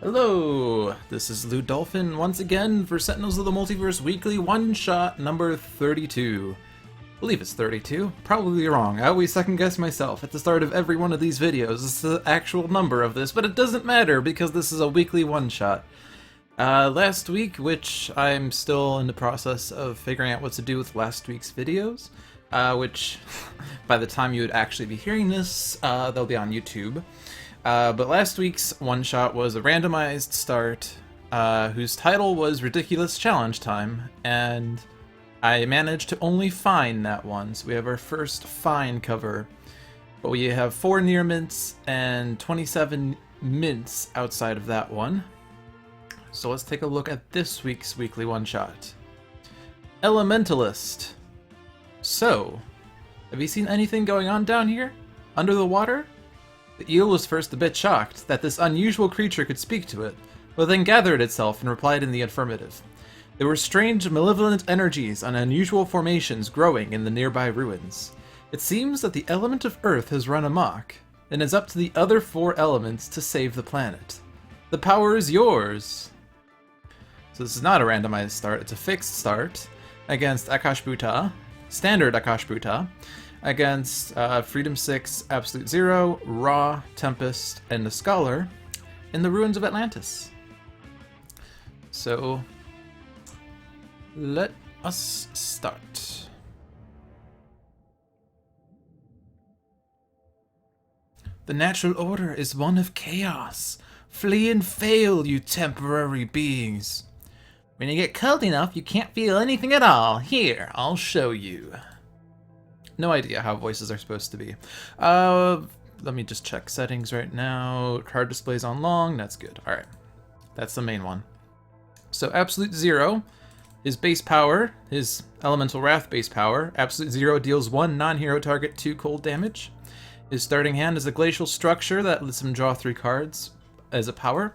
Hello, this is Lou Dolphin once again for Sentinels of the Multiverse Weekly One-Shot number 32. I believe it's 32. Probably wrong. I always second guess myself at the start of every one of these videos. It's the actual number of this, but it doesn't matter because this is a weekly one-shot. Last week, which I'm still in the process of figuring out what to do with last week's videos, which by the time you would actually be hearing this, they'll be on YouTube. But last week's one-shot was a randomized start, whose title was Ridiculous Challenge Time, and I managed to only find that one, so we have our first find cover. But we have 4 near mints and 27 mints outside of that one. So let's take a look at this week's weekly one-shot. Elementalist. So, have you seen anything going on down here? Under the water? The eel was first a bit shocked that this unusual creature could speak to it, but then gathered itself and replied in the affirmative. There were strange, malevolent energies and unusual formations growing in the nearby ruins. It seems that the element of Earth has run amok, and it's up to the other 4 elements to save the planet. The power is yours! So this is not a randomized start, it's a fixed start against Akash'bhuta, standard Akash'bhuta, against Freedom 6, Absolute Zero, Ra, Tempest, and the Scholar in the ruins of Atlantis. So, let us start. The natural order is one of chaos. Flee and fail, you temporary beings. When you get cold enough, you can't feel anything at all. Here, I'll show you. No idea how voices are supposed to be. Let me just check settings right now. Card displays on long, that's good. Alright, that's the main one. So Absolute Zero, his base power, his Elemental Wrath base power. Absolute Zero deals 1 non-hero target 2 cold damage. His starting hand is a glacial structure that lets him draw 3 cards as a power.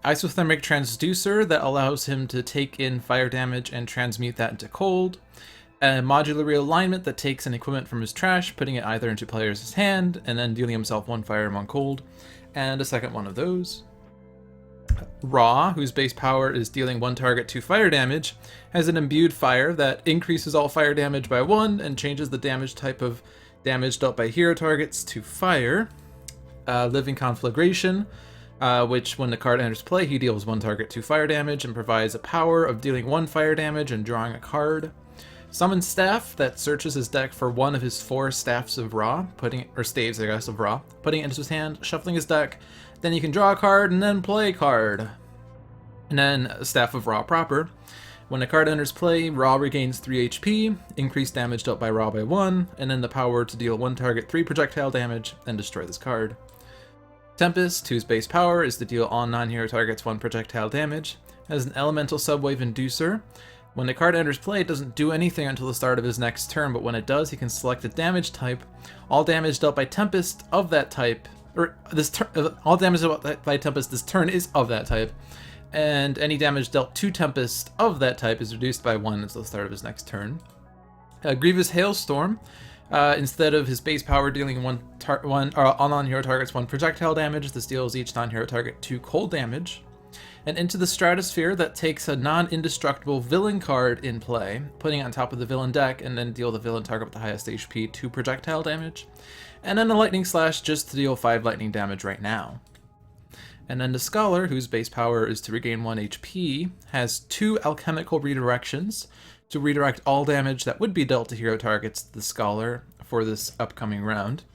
Isothermic Transducer that allows him to take in fire damage and transmute that into cold. A modular realignment that takes an equipment from his trash, putting it either into player's hand, and then dealing himself 1 fire and 1 cold, and a second one of those. Ra, whose base power is dealing 1 target 2 fire damage, has an imbued fire that increases all fire damage by 1 and changes the damage type of damage dealt by hero targets to fire. Living Conflagration, which when the card enters play, he deals 1 target 2 fire damage and provides a power of dealing 1 fire damage and drawing a card. Summon Staff that searches his deck for 1 of his 4 staffs of Ra, staves, I guess, of Ra, putting it into his hand, shuffling his deck. Then you can draw a card and then play a card. And then Staff of Ra proper. When a card enters play, Ra regains 3 HP, increased damage dealt by Ra by 1, and then the power to deal 1 target 3 projectile damage and destroy this card. Tempest, whose base power is to deal all non-hero targets 1 projectile damage, has an Elemental Subwave Inducer. When the card enters play, it doesn't do anything until the start of his next turn, but when it does, he can select a damage type. All damage dealt by Tempest of that type, all damage dealt by Tempest this turn is of that type, and any damage dealt to Tempest of that type is reduced by 1 until the start of his next turn. Grievous Hailstorm, instead of his base power dealing all non-hero targets 1 projectile damage, this deals each non-hero target 2 cold damage. And Into the Stratosphere that takes a non-indestructible villain card in play, putting it on top of the villain deck, and then deal the villain target with the highest HP 2 projectile damage. And then a Lightning Slash just to deal 5 lightning damage right now. And then the Scholar, whose base power is to regain 1 HP, has 2 alchemical redirections to redirect all damage that would be dealt to hero targets to the Scholar for this upcoming round.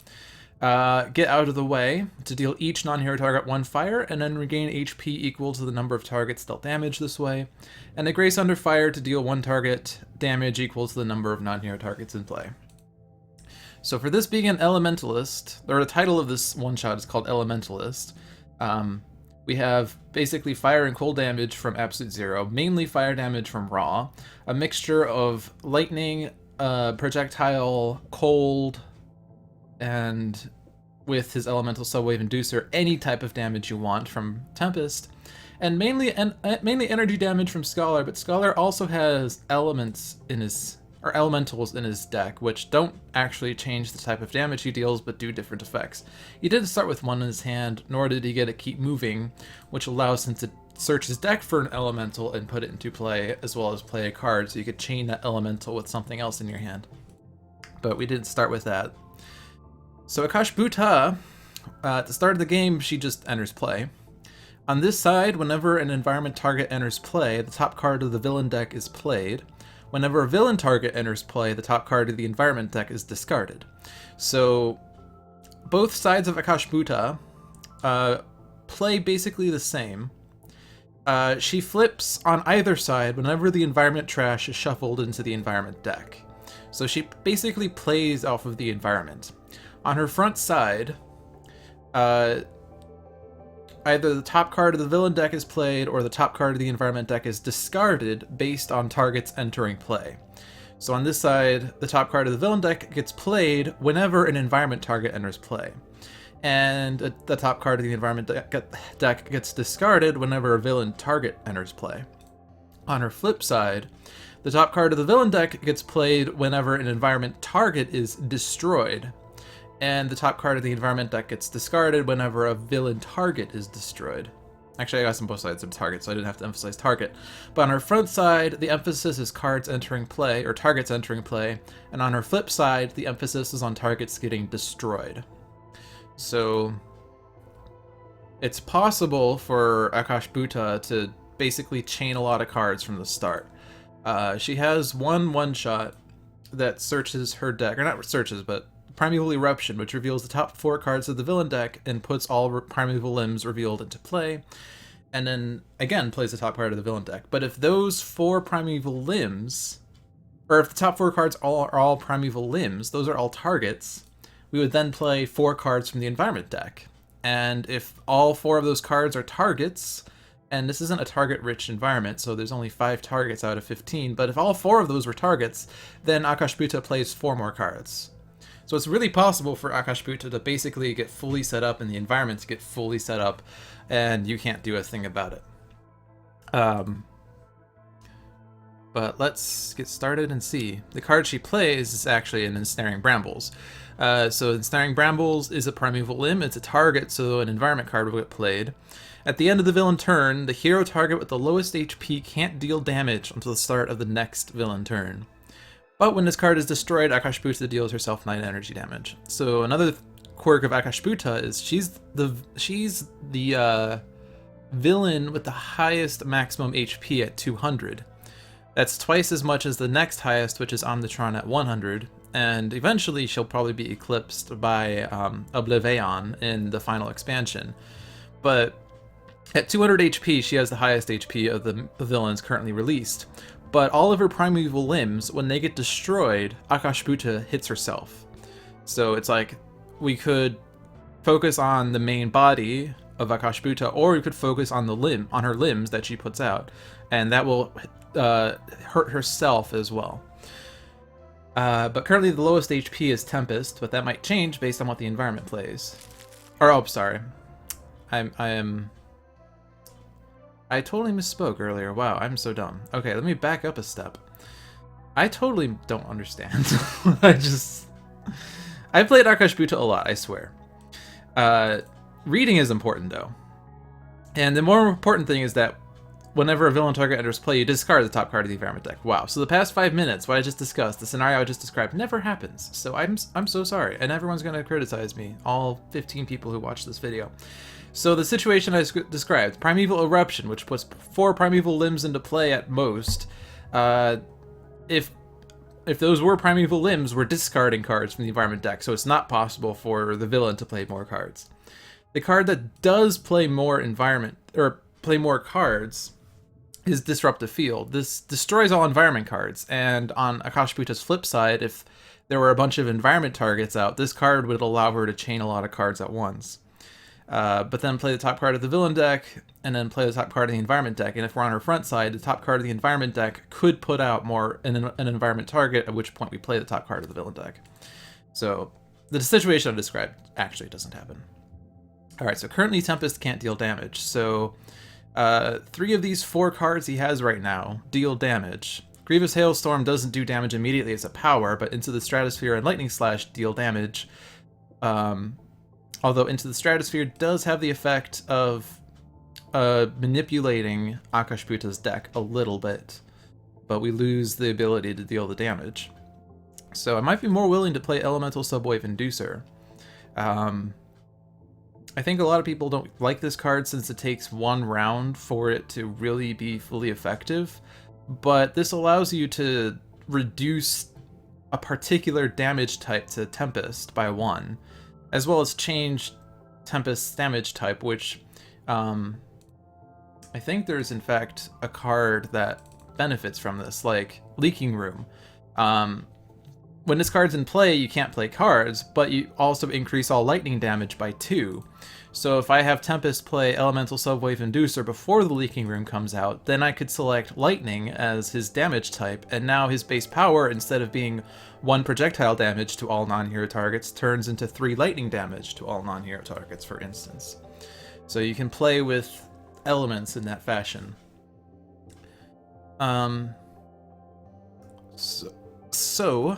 Get Out of the Way to deal each non-hero target 1 fire, and then regain HP equal to the number of targets dealt damage this way. And the Grace Under Fire to deal 1 target damage equal to the number of non-hero targets in play. So for this being an Elementalist, or the title of this one-shot is called Elementalist, we have basically fire and cold damage from Absolute Zero, mainly fire damage from Ra, a mixture of lightning, projectile, cold, and with his Elemental Subwave Inducer, any type of damage you want from Tempest, and mainly energy damage from Scholar, but Scholar also has elements in his are elementals in his deck, which don't actually change the type of damage he deals, but do different effects. He didn't start with one in his hand, nor did he get to keep moving, which allows him to search his deck for an elemental and put it into play, as well as play a card, so you could chain that elemental with something else in your hand. But we didn't start with that. So Akash'bhuta, at the start of the game, she just enters play. On this side, whenever an environment target enters play, the top card of the villain deck is played. Whenever a villain target enters play, the top card of the environment deck is discarded. So both sides of Akash'bhuta play basically the same. She flips on either side whenever the environment trash is shuffled into the environment deck. So she basically plays off of the environment. On her front side, either the top card of the villain deck is played or the top card of the environment deck is discarded based on targets entering play. So on this side, the top card of the villain deck gets played whenever an environment target enters play. And the top card of the environment deck gets discarded whenever a villain target enters play. On her flip side, the top card of the villain deck gets played whenever an environment target is destroyed. And the top card of the environment deck gets discarded whenever a villain target is destroyed. Actually, I got on both sides of target, so I didn't have to emphasize target. But on her front side, the emphasis is cards entering play, or targets entering play. And on her flip side, the emphasis is on targets getting destroyed. So it's possible for Akash'bhuta to basically chain a lot of cards from the start. She has one-shot that searches her deck, or not searches, but Primeval Eruption, which reveals the top 4 cards of the villain deck and puts all Primeval Limbs revealed into play, and then again plays the top card of the villain deck. But if those 4 Primeval Limbs, or if the top 4 cards are all Primeval Limbs, those are all targets, we would then play 4 cards from the environment deck. And if all 4 of those cards are targets, and this isn't a target-rich environment, so there's only 5 targets out of 15, but if all 4 of those were targets, then Akash'bhuta plays 4 more cards. So it's really possible for Akash'bhuta to basically get fully set up and the environment to get fully set up, and you can't do a thing about it. But let's get started and see. The card she plays is actually an Ensnaring Brambles. So Ensnaring Brambles is a Primeval Limb. It's a target, so an environment card will get played. At the end of the villain turn, the hero target with the lowest HP can't deal damage until the start of the next villain turn. But when this card is destroyed, Akash'bhuta deals herself 9 energy damage. So another quirk of Akash'bhuta is she's the villain with the highest maximum HP at 200. That's twice as much as the next highest, which is Omnitron at 100. And eventually she'll probably be eclipsed by Oblivion in the final expansion. But at 200 HP, she has the highest HP of the villains currently released. But all of her Primeval Limbs, when they get destroyed, Akash'bhuta hits herself. So it's like, we could focus on the main body of Akash'bhuta, or we could focus on her limbs that she puts out, and that will hurt herself as well. But currently the lowest HP is Tempest, but that might change based on what the environment plays. Or, oh, sorry. I totally misspoke earlier. Wow, I'm so dumb. Okay, let me back up a step. I totally don't understand. I played Akash'bhuta a lot, I swear. Reading is important, though. And the more important thing is that whenever a villain target enters play, you discard the top card of the environment deck. Wow, so the past 5 minutes, what I just discussed, the scenario I just described, never happens. So I'm so sorry, and everyone's going to criticize me, all 15 people who watch this video. So the situation I described, Primeval Eruption, which puts 4 Primeval Limbs into play at most. If those were Primeval Limbs, we're discarding cards from the environment deck, so it's not possible for the villain to play more cards. The card that does play more cards is Disruptive Field. This destroys all environment cards, and on Akash'bhuta's flip side, if there were a bunch of environment targets out, this card would allow her to chain a lot of cards at once. But then play the top card of the villain deck, and then play the top card of the environment deck. And if we're on our front side, the top card of the environment deck could put out more an environment target, at which point we play the top card of the villain deck. So the situation I described actually doesn't happen. Alright, so currently Tempest can't deal damage. So 3 of these 4 cards he has right now deal damage. Grievous Hailstorm doesn't do damage immediately as a power, but Into the Stratosphere and Lightning Slash deal damage. Although Into the Stratosphere does have the effect of manipulating Akash'bhuta's deck a little bit, but we lose the ability to deal the damage. So I might be more willing to play Elemental Subwave Inducer. I think a lot of people don't like this card since it takes one round for it to really be fully effective, but this allows you to reduce a particular damage type to Tempest by 1, as well as change Tempest's damage type, which I think there's in fact a card that benefits from this, like Leaking Room. When this card's in play, you can't play cards, but you also increase all lightning damage by 2. So if I have Tempest play Elemental Subwave Inducer before the Leaking Room comes out, then I could select Lightning as his damage type, and now his base power, instead of being 1 projectile damage to all non-hero targets, turns into 3 lightning damage to all non-hero targets, for instance. So you can play with elements in that fashion. So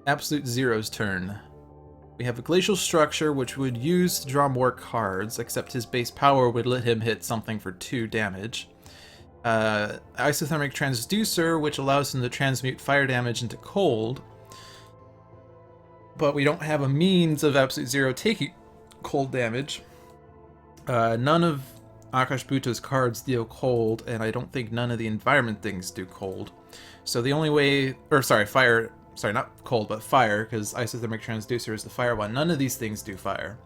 Absolute Zero's turn. We have a Glacial Structure, which would use to draw more cards, except his base power would let him hit something for 2 damage. Isothermic Transducer, which allows him to transmute fire damage into cold. But we don't have a means of Absolute Zero taking cold damage. None of Akash'bhuta's cards deal cold, and I don't think none of the environment things do cold. So the only way, fire, not cold, but fire, because Isothermic Transducer is the fire one. None of these things do fire.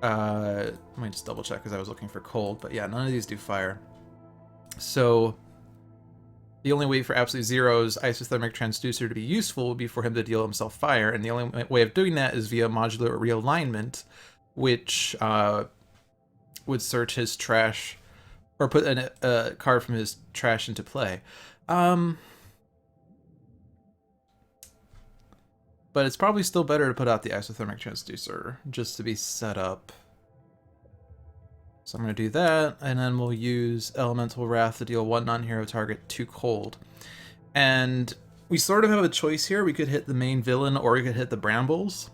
Let me just double check because I was looking for cold, but yeah, none of these do fire. So the only way for Absolute Zero's Isothermic Transducer to be useful would be for him to deal himself fire, and the only way of doing that is via Modular Realignment, which would search his trash, or put a card from his trash into play. But it's probably still better to put out the Isothermic Transducer, just to be set up. So I'm going to do that, and then we'll use Elemental Wrath to deal 1 non-hero target 2 cold. And we sort of have a choice here. We could hit the main villain, or we could hit the Brambles.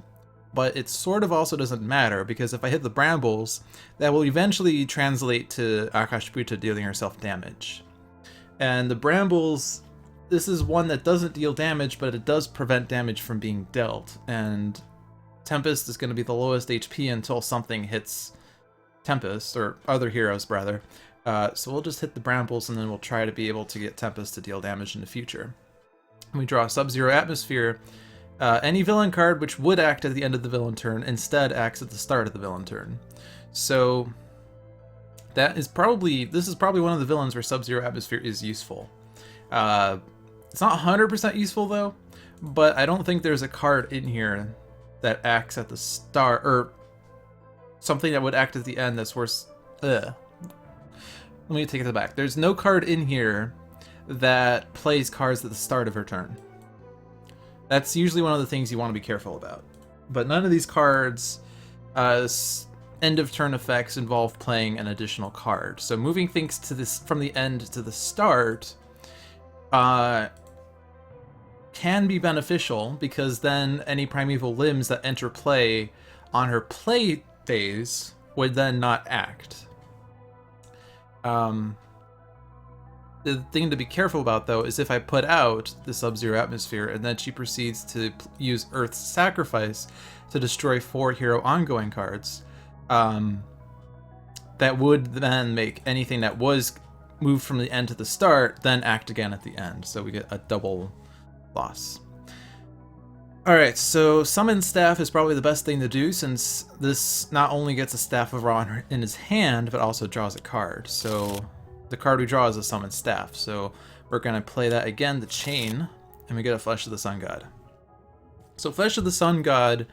But it sort of also doesn't matter, because if I hit the Brambles, that will eventually translate to Akash'bhuta dealing herself damage. And the Brambles, this is one that doesn't deal damage, but it does prevent damage from being dealt. And Tempest is going to be the lowest HP until something hits Tempest, or other heroes, rather. So we'll just hit the Brambles, and then we'll try to be able to get Tempest to deal damage in the future. When we draw a Sub-Zero Atmosphere, any villain card which would act at the end of the villain turn instead acts at the start of the villain turn. So this is probably one of the villains where Sub-Zero Atmosphere is useful. It's not 100% useful though, but I don't think there's a card in here that acts at the start, or something that would act at the end that's worse. Let me take it back. There's no card in here that plays cards at the start of her turn. That's usually one of the things you want to be careful about. But none of these cards, end of turn effects, involve playing an additional card. So moving things to this from the end to the start can be beneficial, because then any Primeval Limbs that enter play on her play phase would then not act. The thing to be careful about, though, is if I put out the Sub-Zero Atmosphere and then she proceeds to use Earth's Sacrifice to destroy 4 hero ongoing cards, that would then make anything that was moved from the end to the start then act again at the end. So we get a double loss. Alright, so Summon Staff is probably the best thing to do, since this not only gets a Staff of Ra in his hand, but also draws a card. So the card we draw is a Summon Staff. So we're going to play that again, the Chain, and we get a Flesh of the Sun God. So Flesh of the Sun God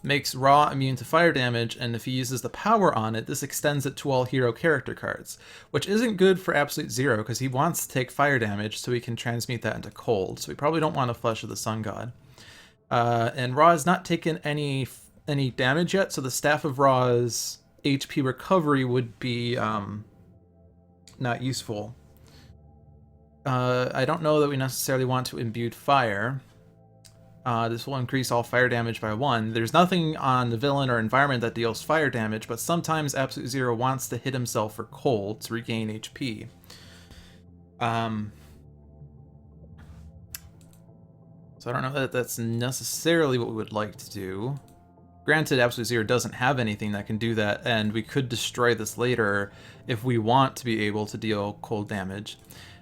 makes Ra immune to fire damage, and if he uses the power on it, this extends it to all hero character cards, which isn't good for Absolute Zero, because he wants to take fire damage so he can transmute that into cold. So we probably don't want a Flesh of the Sun God. And Ra has not taken any damage yet, so the Staff of Ra's HP recovery would be not useful. I don't know that we necessarily want to imbued fire. This will increase all fire damage by 1. There's nothing on the villain or environment that deals fire damage, but sometimes Absolute Zero wants to hit himself for cold to regain HP. So I don't know that that's necessarily what we would like to do. Granted, Absolute Zero doesn't have anything that can do that, and we could destroy this later if we want to be able to deal cold damage.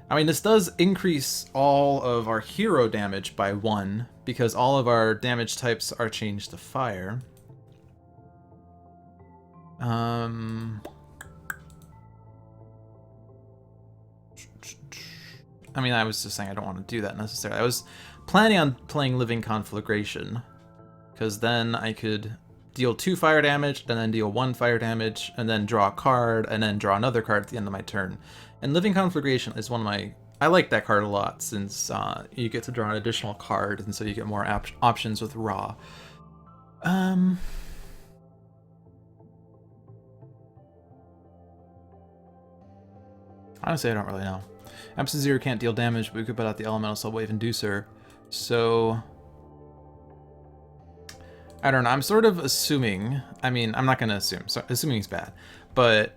I mean, this does increase all of our hero damage by 1, because all of our damage types are changed to fire. I mean, I was just saying I don't want to do that necessarily. I was planning on playing Living Conflagration, because then I could deal 2 fire damage, and then deal 1 fire damage, and then draw a card, and then draw another card at the end of my turn. And Living Conflagration is one of my... I like that card a lot, since you get to draw an additional card, and so you get more options with Raw. Honestly, I don't really know. Absolute Zero can't deal damage, but we could put out the Elemental Subwave Inducer. So... I don't know, I'm sort of assuming... I mean, I'm not going to assume. So, assuming he's bad. But...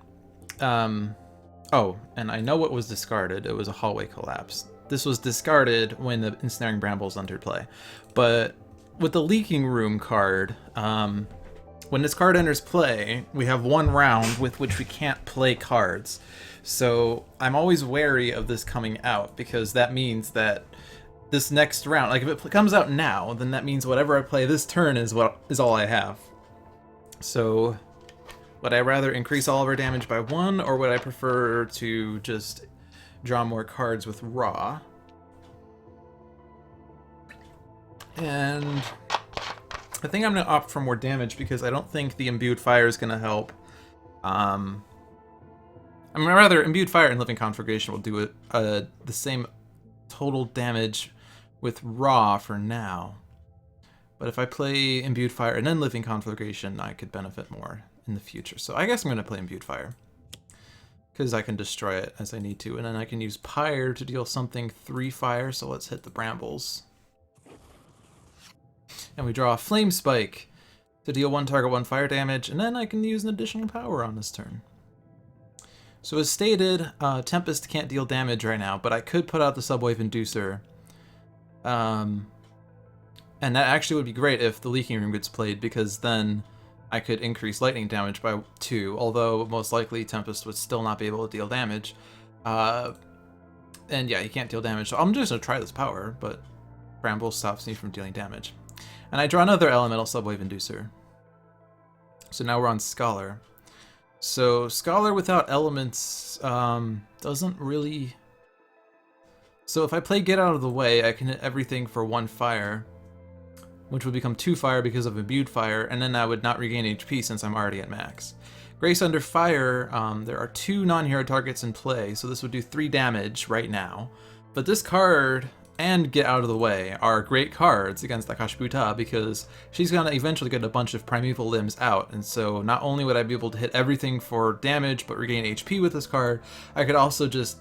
Oh, and I know what was discarded. It was a Hallway Collapse. This was discarded when the Ensnaring Brambles entered play. But with the Leaking Room card, when this card enters play, we have 1 round with which we can't play cards. So I'm always wary of this coming out, because that means that this next round, like if it comes out now, then that means whatever I play this turn is all I have. So would I rather increase all of our damage by 1, or would I prefer to just draw more cards with Raw? And I think I'm going to opt for more damage, because I don't think the Imbued Fire is going to help. I mean, rather, Imbued Fire and Living Conflagration will do the same total damage with Raw for now. But if I play Imbued Fire and then Living Conflagration, I could benefit more in the future. So I guess I'm going to play Imbued Fire, because I can destroy it as I need to. And then I can use Pyre to deal something 3 fire, so let's hit the Brambles. And we draw a Flame Spike to deal 1 target 1 fire damage, and then I can use an additional power on this turn. So as stated, Tempest can't deal damage right now, but I could put out the Subwave Inducer. And that actually would be great if the Leaking Room gets played, because then I could increase lightning damage by 2, although most likely Tempest would still not be able to deal damage. And yeah, he can't deal damage, so I'm just going to try this power, but Bramble stops me from dealing damage. And I draw another Elemental Subwave Inducer. So now we're on Scholar. So Scholar without elements doesn't really... So if I play Get Out of the Way, I can hit everything for 1 fire, which would become 2 fire because of Imbued Fire, and then I would not regain HP since I'm already at max. Grace Under Fire, there are 2 non-hero targets in play, so this would do 3 damage right now. But this card and Get Out of the Way are great cards against Akash'bhuta, because she's going to eventually get a bunch of Primeval Limbs out, and so not only would I be able to hit everything for damage but regain HP with this card, I could also just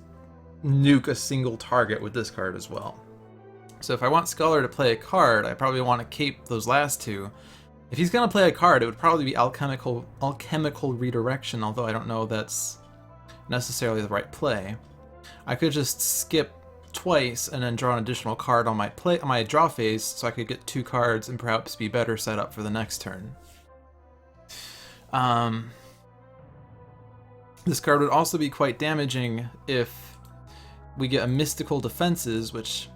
nuke a single target with this card as well. So if I want Scholar to play a card, I probably want to cape those last 2. If he's going to play a card, it would probably be Alchemical Redirection, although I don't know that's necessarily the right play. I could just skip twice and then draw an additional card on my draw phase, so I could get 2 cards and perhaps be better set up for the next turn. This card would also be quite damaging if we get a Mystical Defenses, which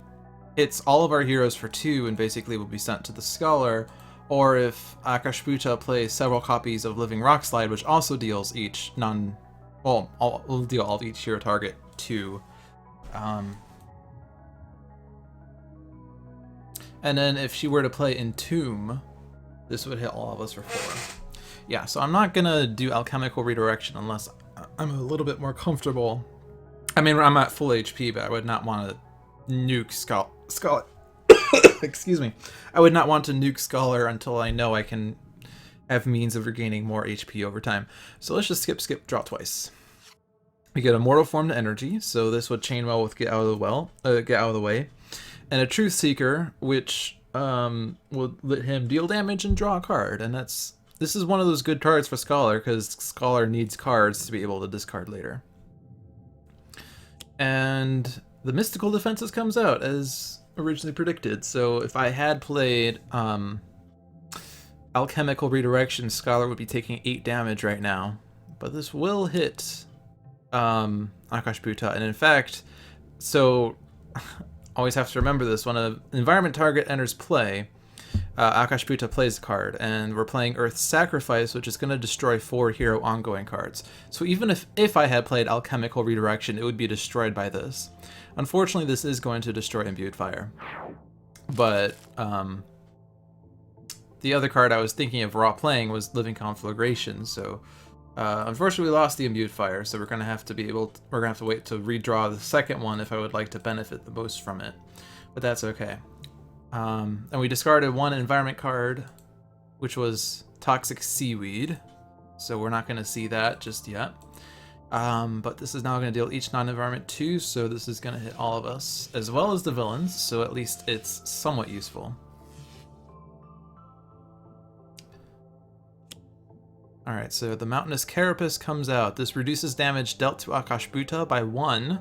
hits all of our heroes for 2 and basically will be sent to the Scholar, or if Akash'bhuta plays several copies of Living Rockslide, which also deals each will deal all of each hero target 2. And then if she were to play Entomb, this would hit all of us for 4. Yeah, so I'm not gonna do Alchemical Redirection unless I'm a little bit more comfortable. I mean, I'm at full HP, but I would not want to nuke Scholar. Excuse me. I would not want to nuke Scholar until I know I can have means of regaining more HP over time. So let's just skip, draw twice. We get a mortal form to energy, so this would chain well with get out of the way, and a truth seeker, which would let him deal damage and draw a card. And this is one of those good cards for Scholar, because Scholar needs cards to be able to discard later. And the mystical defenses comes out as originally predicted. So if I had played alchemical redirection, Scholar would be taking 8 damage right now, but this will hit Akash'bhuta. And in fact, so always have to remember this, when an environment target enters play, Akash'bhuta plays a card, and we're playing Earth's Sacrifice, which is going to destroy 4 hero ongoing cards. So even if I had played Alchemical Redirection, it would be destroyed by this. Unfortunately, this is going to destroy Imbued Fire. But the other card I was thinking of Raw playing was Living Conflagration, so unfortunately we lost the Imbued Fire, so we're going to have to wait to redraw the second one if I would like to benefit the most from it. But that's okay. And we discarded 1 environment card, which was Toxic Seaweed, so we're not going to see that just yet. But this is now going to deal each non-environment 2, so this is going to hit all of us, as well as the villains, so at least it's somewhat useful. Alright, so the Mountainous Carapace comes out. This reduces damage dealt to Akash'bhuta by 1.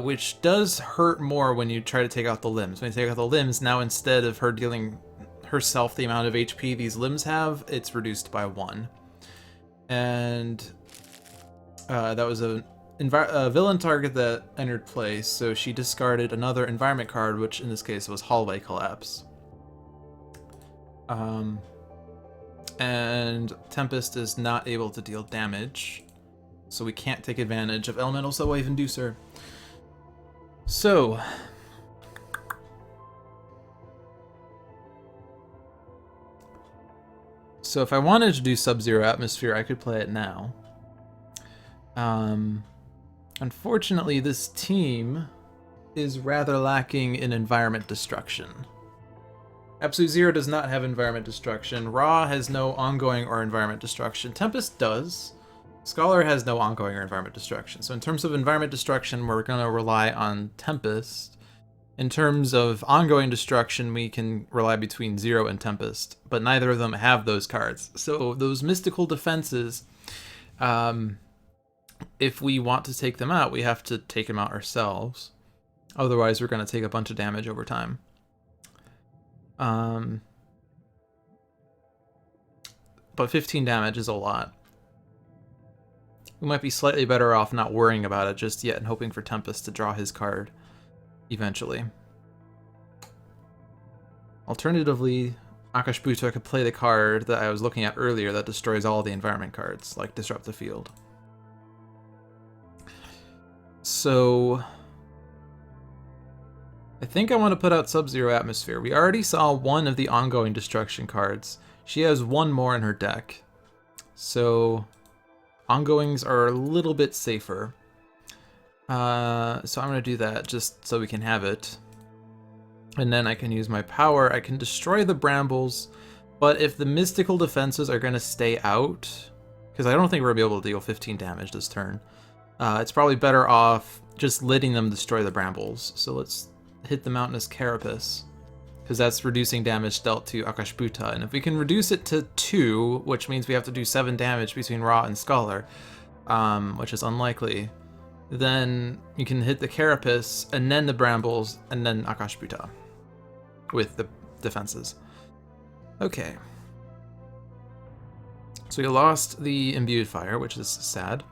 Which does hurt more when you try to take out the limbs. When you take out the limbs, now instead of her dealing herself the amount of HP these limbs have, it's reduced by 1. And that was a villain target that entered play, so she discarded another environment card, which in this case was Hallway Collapse. And Tempest is not able to deal damage, so we can't take advantage of Elemental Subwave Inducer. So if I wanted to do Sub-Zero Atmosphere, I could play it now. Unfortunately, this team is rather lacking in environment destruction. Absolute Zero does not have environment destruction. Ra has no ongoing or environment destruction. Tempest does. Scholar has no ongoing or environment destruction. So in terms of environment destruction, we're going to rely on Tempest. In terms of ongoing destruction, we can rely between Zero and Tempest, but neither of them have those cards. So those mystical defenses, if we want to take them out, we have to take them out ourselves. Otherwise, we're going to take a bunch of damage over time. But 15 damage is a lot. We might be slightly better off not worrying about it just yet and hoping for Tempest to draw his card eventually. Alternatively, Akash'bhuta could play the card that I was looking at earlier that destroys all the environment cards, like Disrupt the Field. So I think I want to put out Sub-Zero Atmosphere. We already saw 1 of the ongoing destruction cards. She has 1 more in her deck. So ongoings are a little bit safer. So I'm going to do that just so we can have it. And then I can use my power. I can destroy the brambles, but if the mystical defenses are going to stay out, because I don't think we're going to be able to deal 15 damage this turn, it's probably better off just letting them destroy the brambles. So let's hit the Mountainous Carapace, because that's reducing damage dealt to Akash'bhuta. And if we can reduce it to 2, which means we have to do 7 damage between Ra and Scholar, which is unlikely, then you can hit the Carapace, and then the Brambles, and then Akash'bhuta with the defenses. Okay. So we lost the Imbued Fire, which is sad.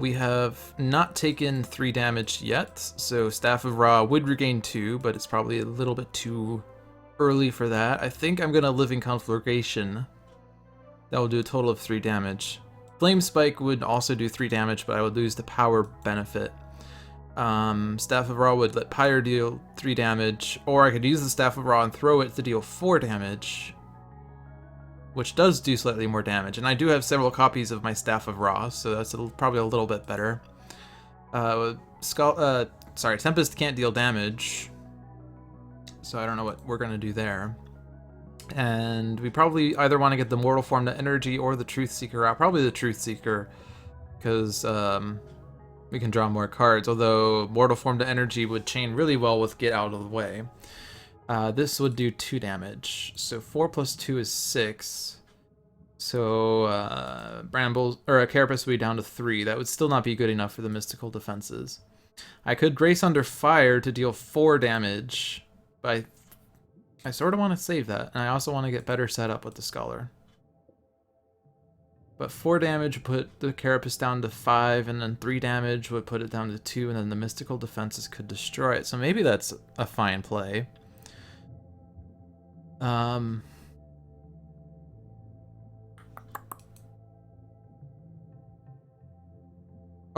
We have not taken 3 damage yet, so Staff of Ra would regain 2, but it's probably a little bit too early for that. I think I'm going to Living Conflagration. That will do a total of 3 damage. Flame Spike would also do 3 damage, but I would lose the power benefit. Staff of Ra would let Pyre deal 3 damage, or I could use the Staff of Ra and throw it to deal 4 damage, which does do slightly more damage. And I do have several copies of my Staff of Ra, so that's probably a little bit better. Tempest can't deal damage, so I don't know what we're going to do there. And we probably either want to get the Mortal Form to Energy or the Truth Seeker out. Probably the Truth Seeker, because we can draw more cards, although Mortal Form to Energy would chain really well with Get Out of the Way. This would do 2 damage, so 4 plus 2 is 6. So Brambles or a Carapace would be down to 3. That would still not be good enough for the mystical defenses. I could Grace Under Fire to deal 4 damage, but I sort of want to save that, and I also want to get better set up with the Scholar. But 4 damage would put the Carapace down to 5, and then 3 damage would put it down to 2, and then the mystical defenses could destroy it. So maybe that's a fine play. Oh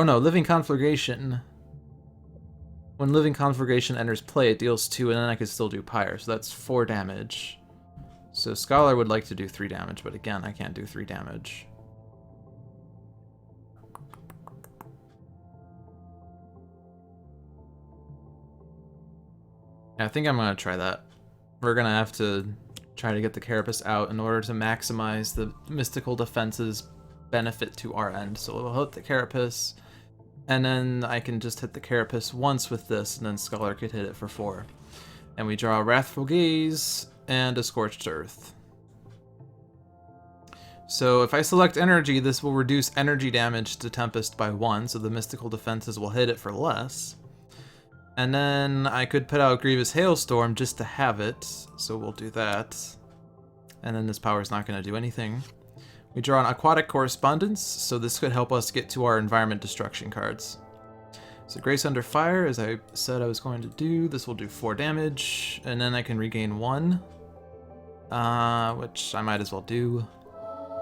no, Living Conflagration. When Living Conflagration enters play, it deals 2, and then I could still do Pyre, so that's 4 damage. So Scholar would like to do 3 damage, but again, I can't do 3 damage. I think I'm going to try that. We're going to have to try to get the Carapace out in order to maximize the mystical defense's benefit to our end. So we'll hit the Carapace, and then I can just hit the Carapace once with this, and then Scholar could hit it for 4. And we draw a Wrathful Gaze and a Scorched Earth. So if I select energy, this will reduce energy damage to Tempest by 1, so the mystical defenses will hit it for less. And then I could put out Grievous Hailstorm just to have it, so we'll do that. And then this power is not going to do anything. We draw an Aquatic Correspondence, so this could help us get to our Environment Destruction cards. So Grace Under Fire, as I said I was going to do, this will do 4 damage, and then I can regain 1, which I might as well do,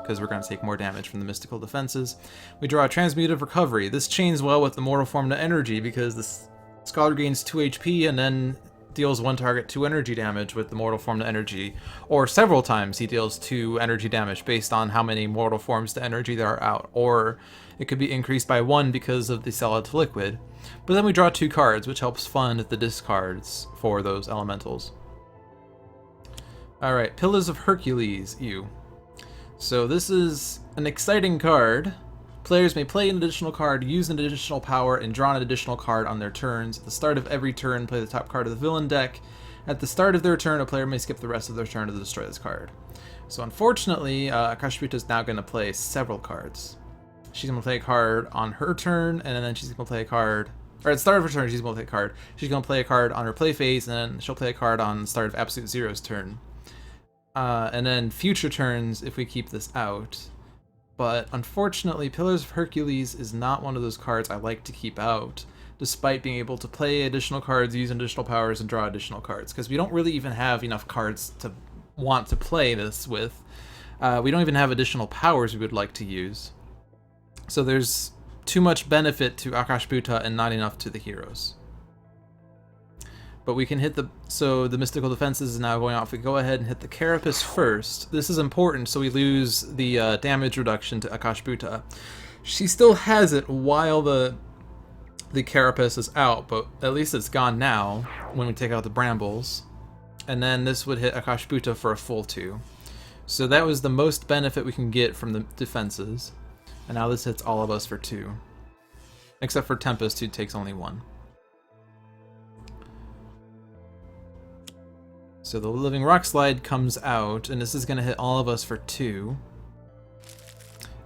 because we're going to take more damage from the mystical defenses. We draw a Transmutive Recovery. This chains well with the Mortal Form to Energy, because this Scholar gains 2 HP and then deals 1 target 2 energy damage with the Mortal Form to Energy, or several times he deals 2 energy damage based on how many Mortal Forms to Energy there are out, or it could be increased by 1 because of the Solid to Liquid. But then we draw 2 cards, which helps fund the discards for those elementals. Alright, Pillars of Hercules, ew. So this is an exciting card. Players may play an additional card, use an additional power, and draw an additional card on their turns. At the start of every turn, play the top card of the villain deck. At the start of their turn, a player may skip the rest of their turn to destroy this card. So unfortunately, Akash'bhuta is now going to play several cards. She's going to play a card on her turn, and then she's going to play a card... Or at the start of her turn, she's going to play a card. She's going to play a card on her play phase, and then she'll play a card on the start of Absolute Zero's turn. And then future turns, if we keep this out... But unfortunately, Pillars of Hercules is not one of those cards I like to keep out, despite being able to play additional cards, use additional powers, and draw additional cards, because we don't really even have enough cards to want to play this with. We don't even have additional powers we would like to use. So there's too much benefit to Akash'bhuta and not enough to the heroes. But we can hit the... So the mystical defenses is now going off. We go ahead and hit the Carapace first. This is important, so we lose the damage reduction to Akash'bhuta. She still has it while the Carapace is out, but at least it's gone now when we take out the Brambles. And then this would hit Akash'bhuta for a full 2. So that was the most benefit we can get from the defenses. And now this hits all of us for 2. Except for Tempest, who takes only 1. So the Living Rock Slide comes out, and this is going to hit all of us for 2.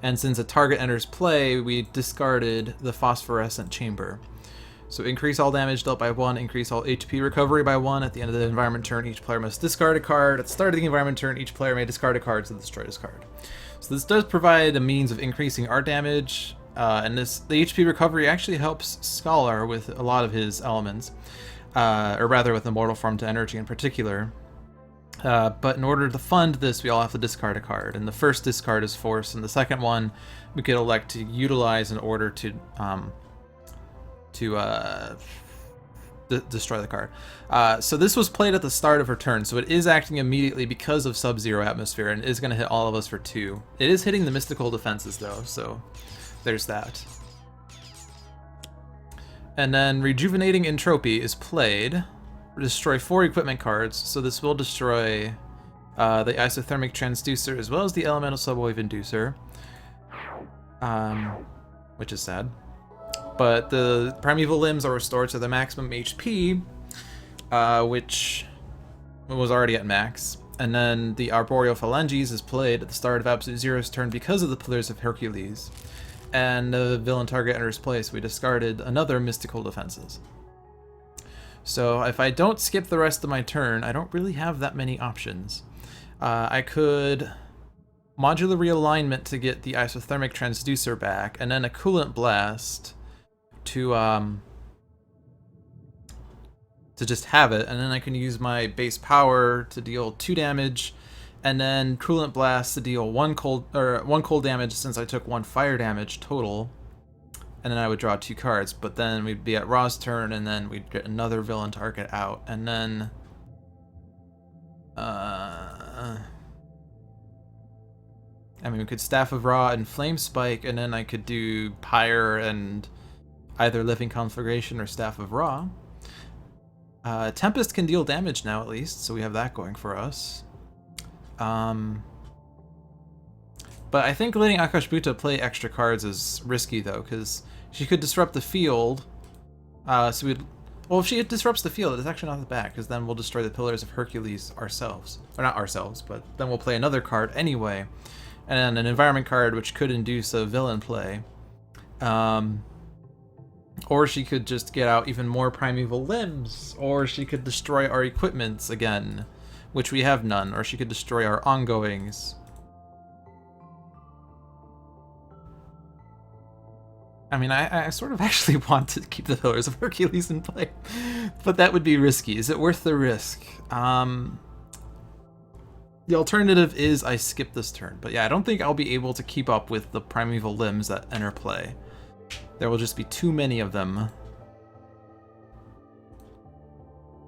And since a target enters play, we discarded the Phosphorescent Chamber. So increase all damage dealt by 1, increase all HP recovery by 1. At the end of the environment turn, each player must discard a card. At the start of the environment turn, each player may discard a card to destroy this card. So this does provide a means of increasing our damage, and the HP recovery actually helps Scholar with a lot of his elements. Or rather with the Mortal Form to Energy in particular. But in order to fund this, we all have to discard a card. And the first discard is Force, and the second one we could elect to utilize in order to destroy the card. So this was played at the start of her turn, so it is acting immediately because of Sub-Zero Atmosphere, and is going to hit all of us for 2. It is hitting the mystical defenses, though, so there's that. And then Rejuvenating Entropy is played. Destroy 4 equipment cards, so this will destroy the Isothermic Transducer as well as the Elemental Subwave Inducer. which is sad. But the Primeval Limbs are restored to the maximum HP, which was already at max. And then the Arboreal Phalanges is played at the start of Absolute Zero's turn because of the Pillars of Hercules. And the villain target enters play, so we discarded another Mystical Defenses. So if I don't skip the rest of my turn, I don't really have that many options. I could Modular Realignment to get the Isothermic Transducer back, and then a Coolant Blast to just have it, and then I can use my base power to deal 2 damage, and then Coolant Blast to deal 1 cold damage since I took 1 fire damage total, and then I would draw 2 cards. But then we'd be at Ra's turn, and then we'd get another villain target out, and then I mean, we could Staff of Ra and Flame Spike, and then I could do Pyre and either Living Conflagration or Staff of Ra. Tempest can deal damage now, at least, so we have that going for us. But I think letting Akash'bhuta play extra cards is risky, though, because she could disrupt the field. Well, if she disrupts the field, it's actually not that bad, because then we'll destroy the Pillars of Hercules ourselves. Or not ourselves, but then we'll play another card anyway. And then an environment card, which could induce a villain play. Or she could just get out even more Primeval Limbs, or she could destroy our equipments again, which we have none, or she could destroy our ongoings. I mean, I sort of actually want to keep the Pillars of Hercules in play, but that would be risky. Is it worth the risk? The alternative is I skip this turn, but yeah, I don't think I'll be able to keep up with the Primeval Limbs that enter play. There will just be too many of them.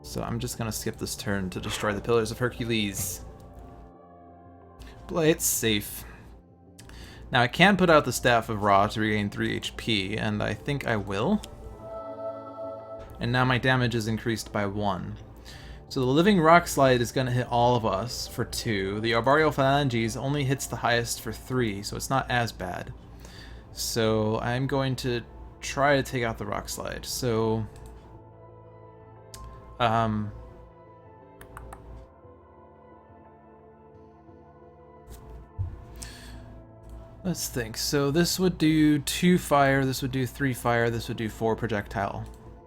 So I'm just gonna skip this turn to destroy the Pillars of Hercules. Play it safe. Now I can put out the Staff of Ra to regain 3 HP, and I think I will. And now my damage is increased by 1. So the Living Rock Slide is gonna hit all of us for 2. The Arboreal Phalanges only hits the highest for 3, so it's not as bad. So I'm going to try to take out the Rock Slide. So let's think. So this would do 2 fire, this would do 3 fire, this would do 4 projectile.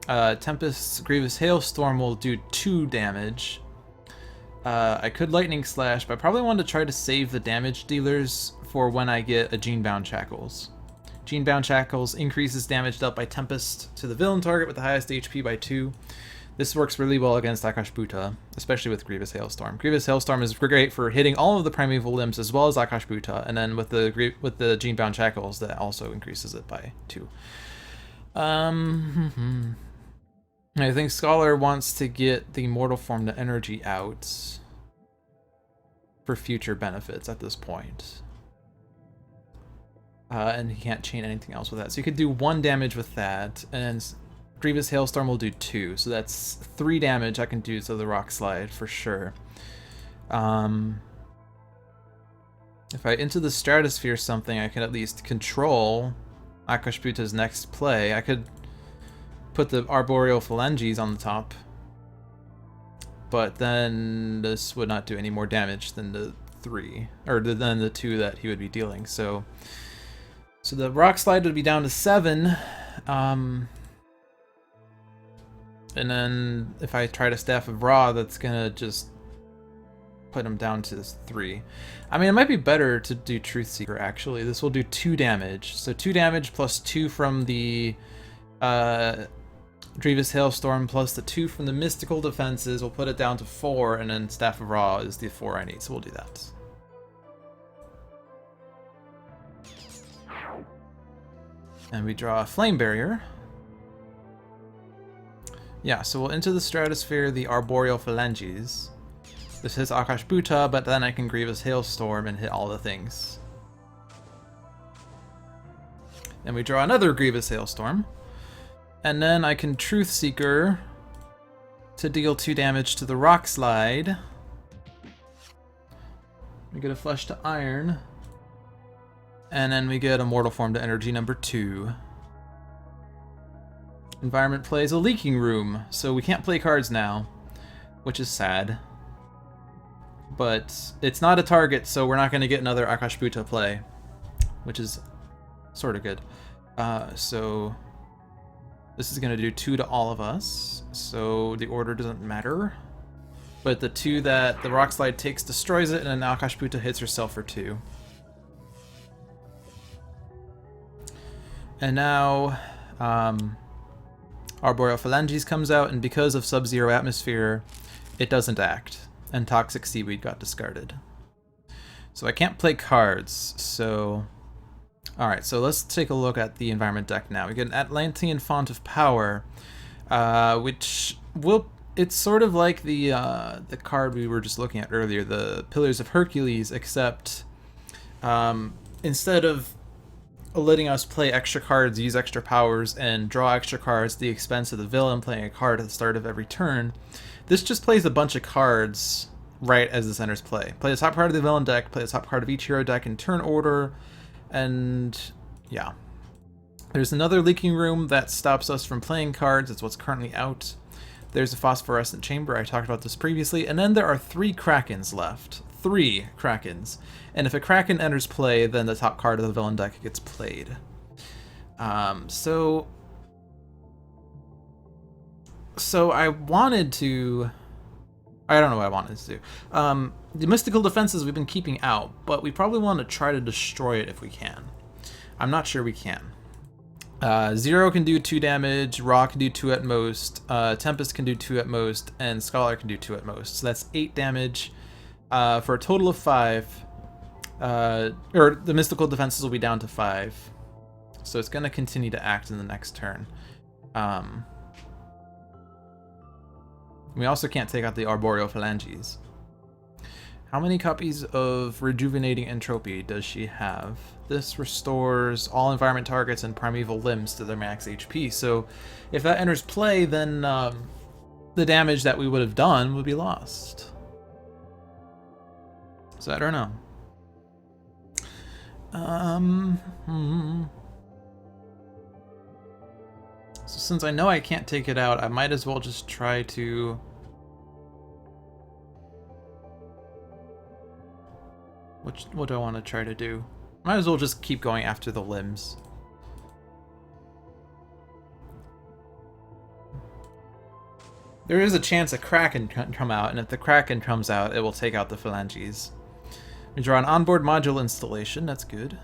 Tempest's Grievous Hailstorm will do 2 damage. I could Lightning Slash, but I probably want to try to save the damage dealers for when I get a Genebound Shackles. Genebound Shackles increases damage dealt by Tempest to the villain target with the highest HP by 2. This works really well against Akash'bhuta, especially with Grievous Hailstorm. Grievous Hailstorm is great for hitting all of the Primeval Limbs as well as Akash'bhuta, and then with the Genebound Shackles, that also increases it by 2. I think Scholar wants to get the Mortal Form to energy out for future benefits at this point. And he can't chain anything else with that. So you could do 1 damage with that, and Grievous Hailstorm will do 2. So that's 3 damage I can do to the Rock Slide for sure. If I into the Stratosphere something, I can at least control Akash'bhuta's next play. I could put the Arboreal Phalanges on the top, but then this would not do any more damage than the 3, or than the 2 that he would be dealing. So the Rock Slide would be down to 7, and then if I try to Staff of Ra, that's gonna just put him down to 3. I mean, it might be better to do Truth Seeker, actually. This will do 2 damage. So 2 damage plus 2 from the Grievous Hailstorm plus the 2 from the Mystical Defenses will put it down to 4, and then Staff of Ra is the 4 I need, so we'll do that. And we draw a Flame Barrier. Yeah, so we'll into the Stratosphere the Arboreal Phalanges. This hits Akash'bhuta, but then I can Grievous Hailstorm and hit all the things. Then we draw another Grievous Hailstorm. And then I can Truth Seeker to deal 2 damage to the Rock Slide. We get a Flesh to Iron. And then we get a mortal form to energy number 2. Environment plays a leaking room, so we can't play cards now, which is sad. But it's not a target, so we're not going to get another Akash'bhuta play, which is sort of good. So this is going to do 2 to all of us, so the order doesn't matter. But the 2 that the Rock Slide takes destroys it, and then Akash'bhuta hits herself for 2. And now Arboreal Phalanges comes out, and because of Sub-Zero Atmosphere, it doesn't act, and Toxic Seaweed got discarded. So I can't play cards, so... Alright, so let's take a look at the environment deck now. We get an Atlantean Font of Power, which will... It's sort of like the card we were just looking at earlier, the Pillars of Hercules, except instead of letting us play extra cards, use extra powers, and draw extra cards at the expense of the villain playing a card at the start of every turn, this just plays a bunch of cards right as this enters play. Play the top card of the villain deck, play the top card of each hero deck in turn order, and yeah. There's another leaking room that stops us from playing cards. It's what's currently out. There's a phosphorescent chamber. I talked about this previously. And then there are 3 Krakens left. 3 Krakens. And if a Kraken enters play, then the top card of the villain deck gets played. So I wanted to... I don't know what I wanted to do. The mystical defenses we've been keeping out, but we probably want to try to destroy it if we can. I'm not sure we can. Zero can do 2 damage, Raw can do 2 at most, Tempest can do 2 at most, and Scholar can do 2 at most. So that's 8 damage for a total of 5. Or the mystical defenses will be down to 5. So it's going to continue to act in the next turn. We also can't take out the Arboreal Phalanges. How many copies of Rejuvenating Entropy does she have? This restores all environment targets and primeval limbs to their max HP. So if that enters play, then the damage that we would have done would be lost. So I don't know. So since I know I can't take it out, I might as well just try to... What do I want to try to do? Might as well just keep going after the limbs. There is a chance a Kraken can come out, and if the Kraken comes out, it will take out the Phalanges. We draw an onboard module installation, that's good.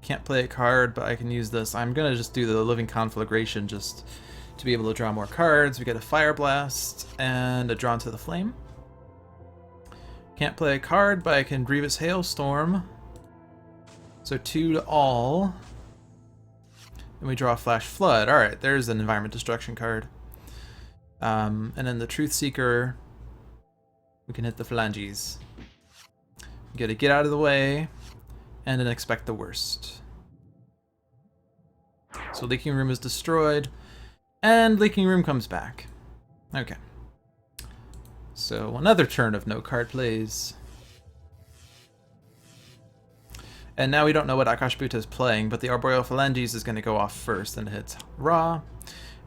Can't play a card, but I can use this. I'm gonna just do the Living Conflagration just to be able to draw more cards. We get a Fire Blast and a Drawn to the Flame. Can't play a card, but I can Grievous Hailstorm. So 2 to all. And we draw a Flash Flood. Alright, there's an Environment Destruction card. And then the Truth Seeker, we can hit the Phalanges. We gotta get out of the way, and then expect the worst. So Leaking Room is destroyed, and Leaking Room comes back. Okay. So another turn of no card plays. And now we don't know what Akash'bhuta is playing, but the Arboreal Phalanges is going to go off first and hits Ra.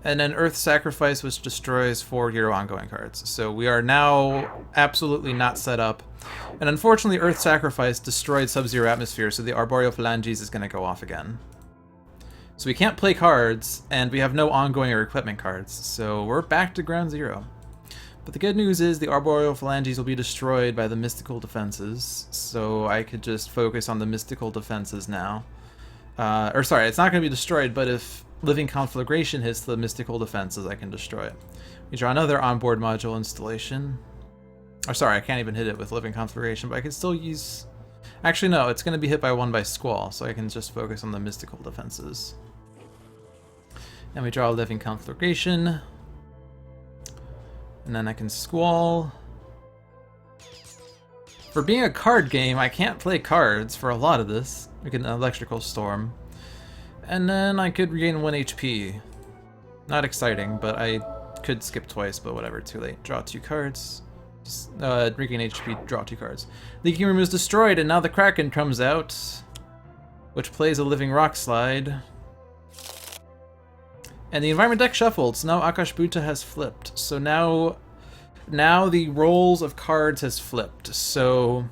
And then Earth Sacrifice, which destroys 4 hero ongoing cards. So we are now absolutely not set up. And unfortunately, Earth Sacrifice destroyed Sub-Zero Atmosphere, so the Arboreal Phalanges is going to go off again. So we can't play cards, and we have no ongoing or equipment cards. So we're back to ground zero. But the good news is the Arboreal Phalanges will be destroyed by the mystical defenses, so I could just focus on the mystical defenses now. Or sorry, it's not going to be destroyed, but if Living Conflagration hits the mystical defenses, I can destroy it. We draw another onboard module installation. Or sorry, I can't even hit it with Living Conflagration, but I can still use... Actually, no, it's going to be hit by 1 by Squall, so I can just focus on the mystical defenses. And we draw a Living Conflagration. And then I can Squall. For being a card game, I can't play cards for a lot of this. We get an Electrical Storm. And then I could regain 1 HP. Not exciting, but I could skip twice, but whatever, too late. Draw 2 cards. Just, regain HP, draw 2 cards. Leaking Room is destroyed, and now the Kraken comes out. which plays a Living Rock Slide. And the environment deck shuffled, so now Akash'bhuta has flipped. So now the roles of cards has flipped. So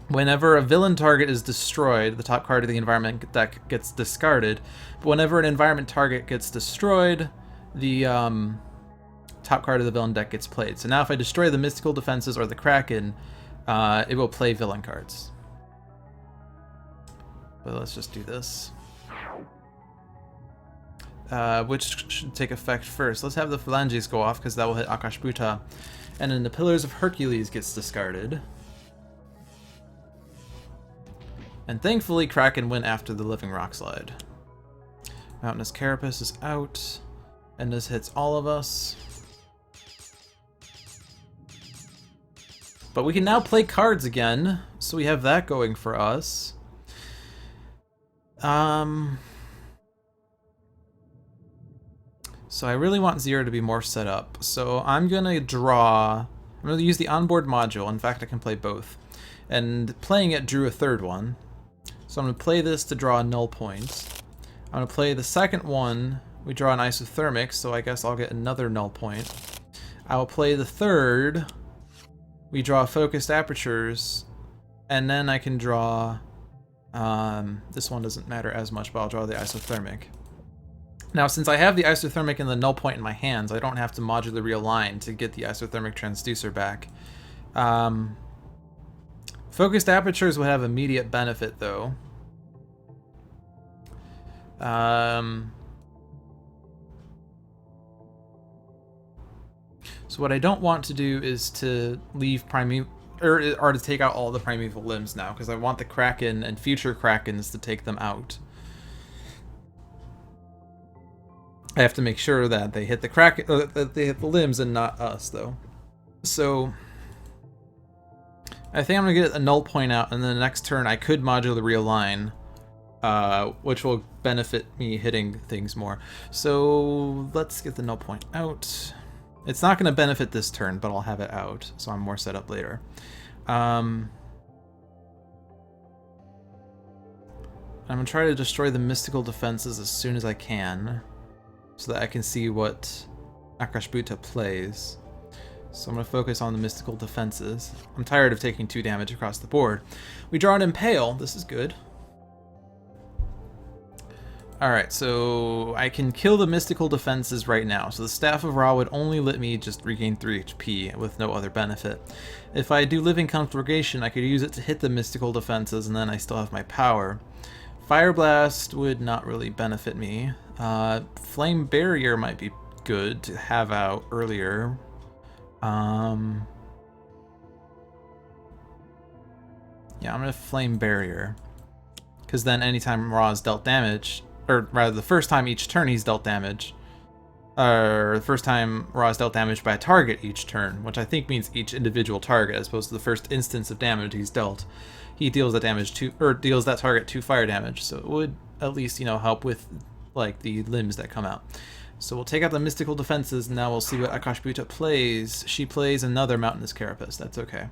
whenever a villain target is destroyed, the top card of the environment deck gets discarded. But whenever an environment target gets destroyed, the top card of the villain deck gets played. So now if I destroy the Mystical Defenses or the Kraken, it will play villain cards. But let's just do this. Which should take effect first. Let's have the Phalanges go off, because that will hit Akash'bhuta. And then the Pillars of Hercules gets discarded. And thankfully, Kraken went after the Living Rock Slide. Mountainous Carapace is out. And this hits all of us. But we can now play cards again, so we have that going for us. So I really want Zero to be more set up. So I'm going to use the onboard module. In fact, I can play both. And playing it drew a third one. So I'm going to play this to draw a null point. I'm going to play the second one. We draw an isothermic, so I guess I'll get another null point. I will play the third. We draw focused apertures. And then I can draw... this one doesn't matter as much, but I'll draw the isothermic. Now, since I have the isothermic and the null point in my hands, I don't have to modular realign to get the isothermic transducer back. Focused apertures will have immediate benefit, though. So what I don't want to do is to leave or to take out all the primeval limbs now, because I want the Kraken and future Krakens to take them out. I have to make sure that they hit the that they hit the limbs and not us, though. So I think I'm gonna get a null point out, and then the next turn I could modular realign, which will benefit me hitting things more. So let's get the null point out. It's not gonna benefit this turn, but I'll have it out, so I'm more set up later. I'm gonna try to destroy the mystical defenses as soon as I can, so that I can see what Akash'bhuta plays. So I'm going to focus on the mystical defenses. I'm tired of taking 2 damage across the board. We draw an Impale. This is good. Alright, so I can kill the mystical defenses right now. So the Staff of Ra would only let me just regain 3 HP with no other benefit. If I do Living Conflagration, I could use it to hit the mystical defenses, and then I still have my power. Fire Blast would not really benefit me. Flame Barrier might be good to have out earlier. Yeah, I'm gonna Flame Barrier, because then anytime Ra is dealt damage, or rather the first time each turn he's dealt damage, or the first time Ra is dealt damage by a target each turn, which I think means each individual target as opposed to the first instance of damage he's dealt, he deals that damage to, or deals that target 2 fire damage. So it would at least, you know, help with like the limbs that come out. So we'll take out the mystical defenses, and now we'll see what Akash'bhuta plays. She plays another Mountainous Carapace. That's okay.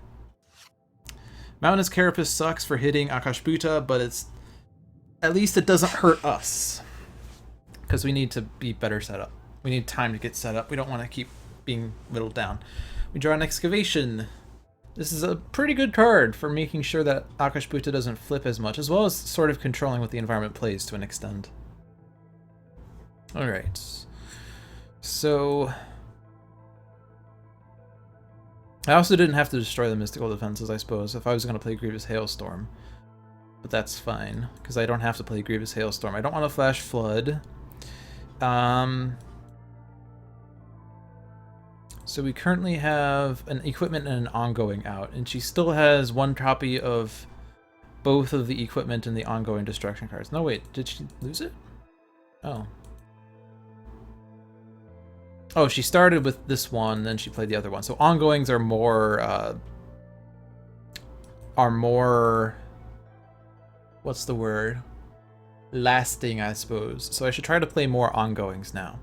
Mountainous Carapace sucks for hitting Akash'bhuta, but it's at least it doesn't hurt us, because we need to be better set up. We need time to get set up. We don't want to keep being whittled down. We draw an Excavation. This is a pretty good card for making sure that Akash'bhuta doesn't flip as much, as well as sort of controlling what the environment plays to an extent. Alright. So I also didn't have to destroy the mystical defenses, I suppose, if I was going to play Grievous Hailstorm. But that's fine, because I don't have to play Grievous Hailstorm. I don't want to Flash Flood. So we currently have an equipment and an ongoing out, and she still has 1 copy of both of the equipment and the ongoing destruction cards. No, wait, did she lose it? Oh. Oh, she started with this one, then she played the other one. So ongoings are more, what's the word? Lasting, I suppose. So I should try to play more ongoings now.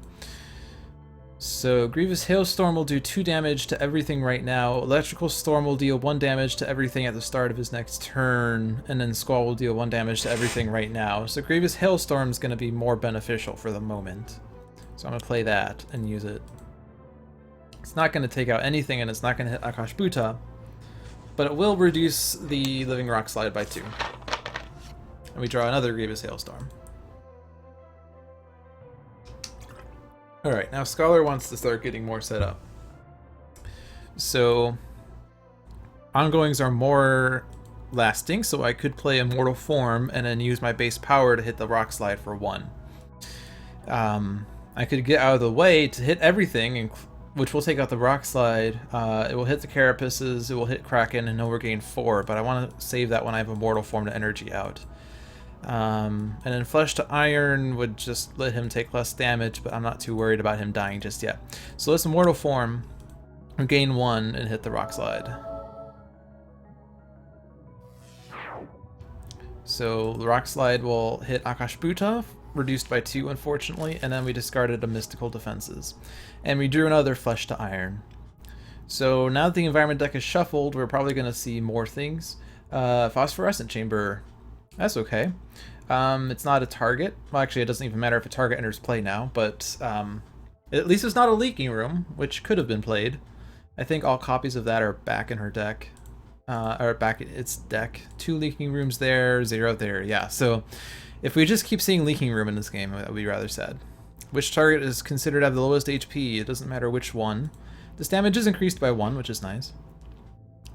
So Grievous Hailstorm will do 2 damage to everything right now. Electrical Storm will deal 1 damage to everything at the start of his next turn, and then Squall will deal 1 damage to everything right now. So Grievous Hailstorm is going to be more beneficial for the moment. So I'm going to play that and use it. It's not going to take out anything, and it's not going to hit Akash'bhuta, but it will reduce the Living Rock Slide by 2. And we draw another Grievous Hailstorm. Alright, now Scholar wants to start getting more set up. So, ongoings are more lasting, so I could play Immortal Form and then use my base power to hit the Rock Slide for 1. I could get out of the way to hit everything, which will take out the Rock Slide. It will hit the Carapaces, it will hit Kraken, and he'll regain 4, but I want to save that when I have Immortal Form to energy out. And then Flesh to Iron would just let him take less damage, but I'm not too worried about him dying just yet. So let's Immortal Form, gain 1, and hit the Rock Slide. So the Rock Slide will hit Akash'bhuta, reduced by 2 unfortunately, and then we discarded a Mystical Defenses. And we drew another Flesh to Iron. So now that the environment deck is shuffled, we're probably going to see more things. Phosphorescent Chamber. That's okay. It's not a target. Well, actually, it doesn't even matter if a target enters play now, but at least it's not a Leaking Room, which could have been played. I think all copies of that are back in her deck. Or back in its deck. 2 Leaking Rooms there, 0 there. Yeah, so if we just keep seeing Leaking Room in this game, that would be rather sad. Which target is considered to have the lowest HP? It doesn't matter which one. This damage is increased by 1, which is nice.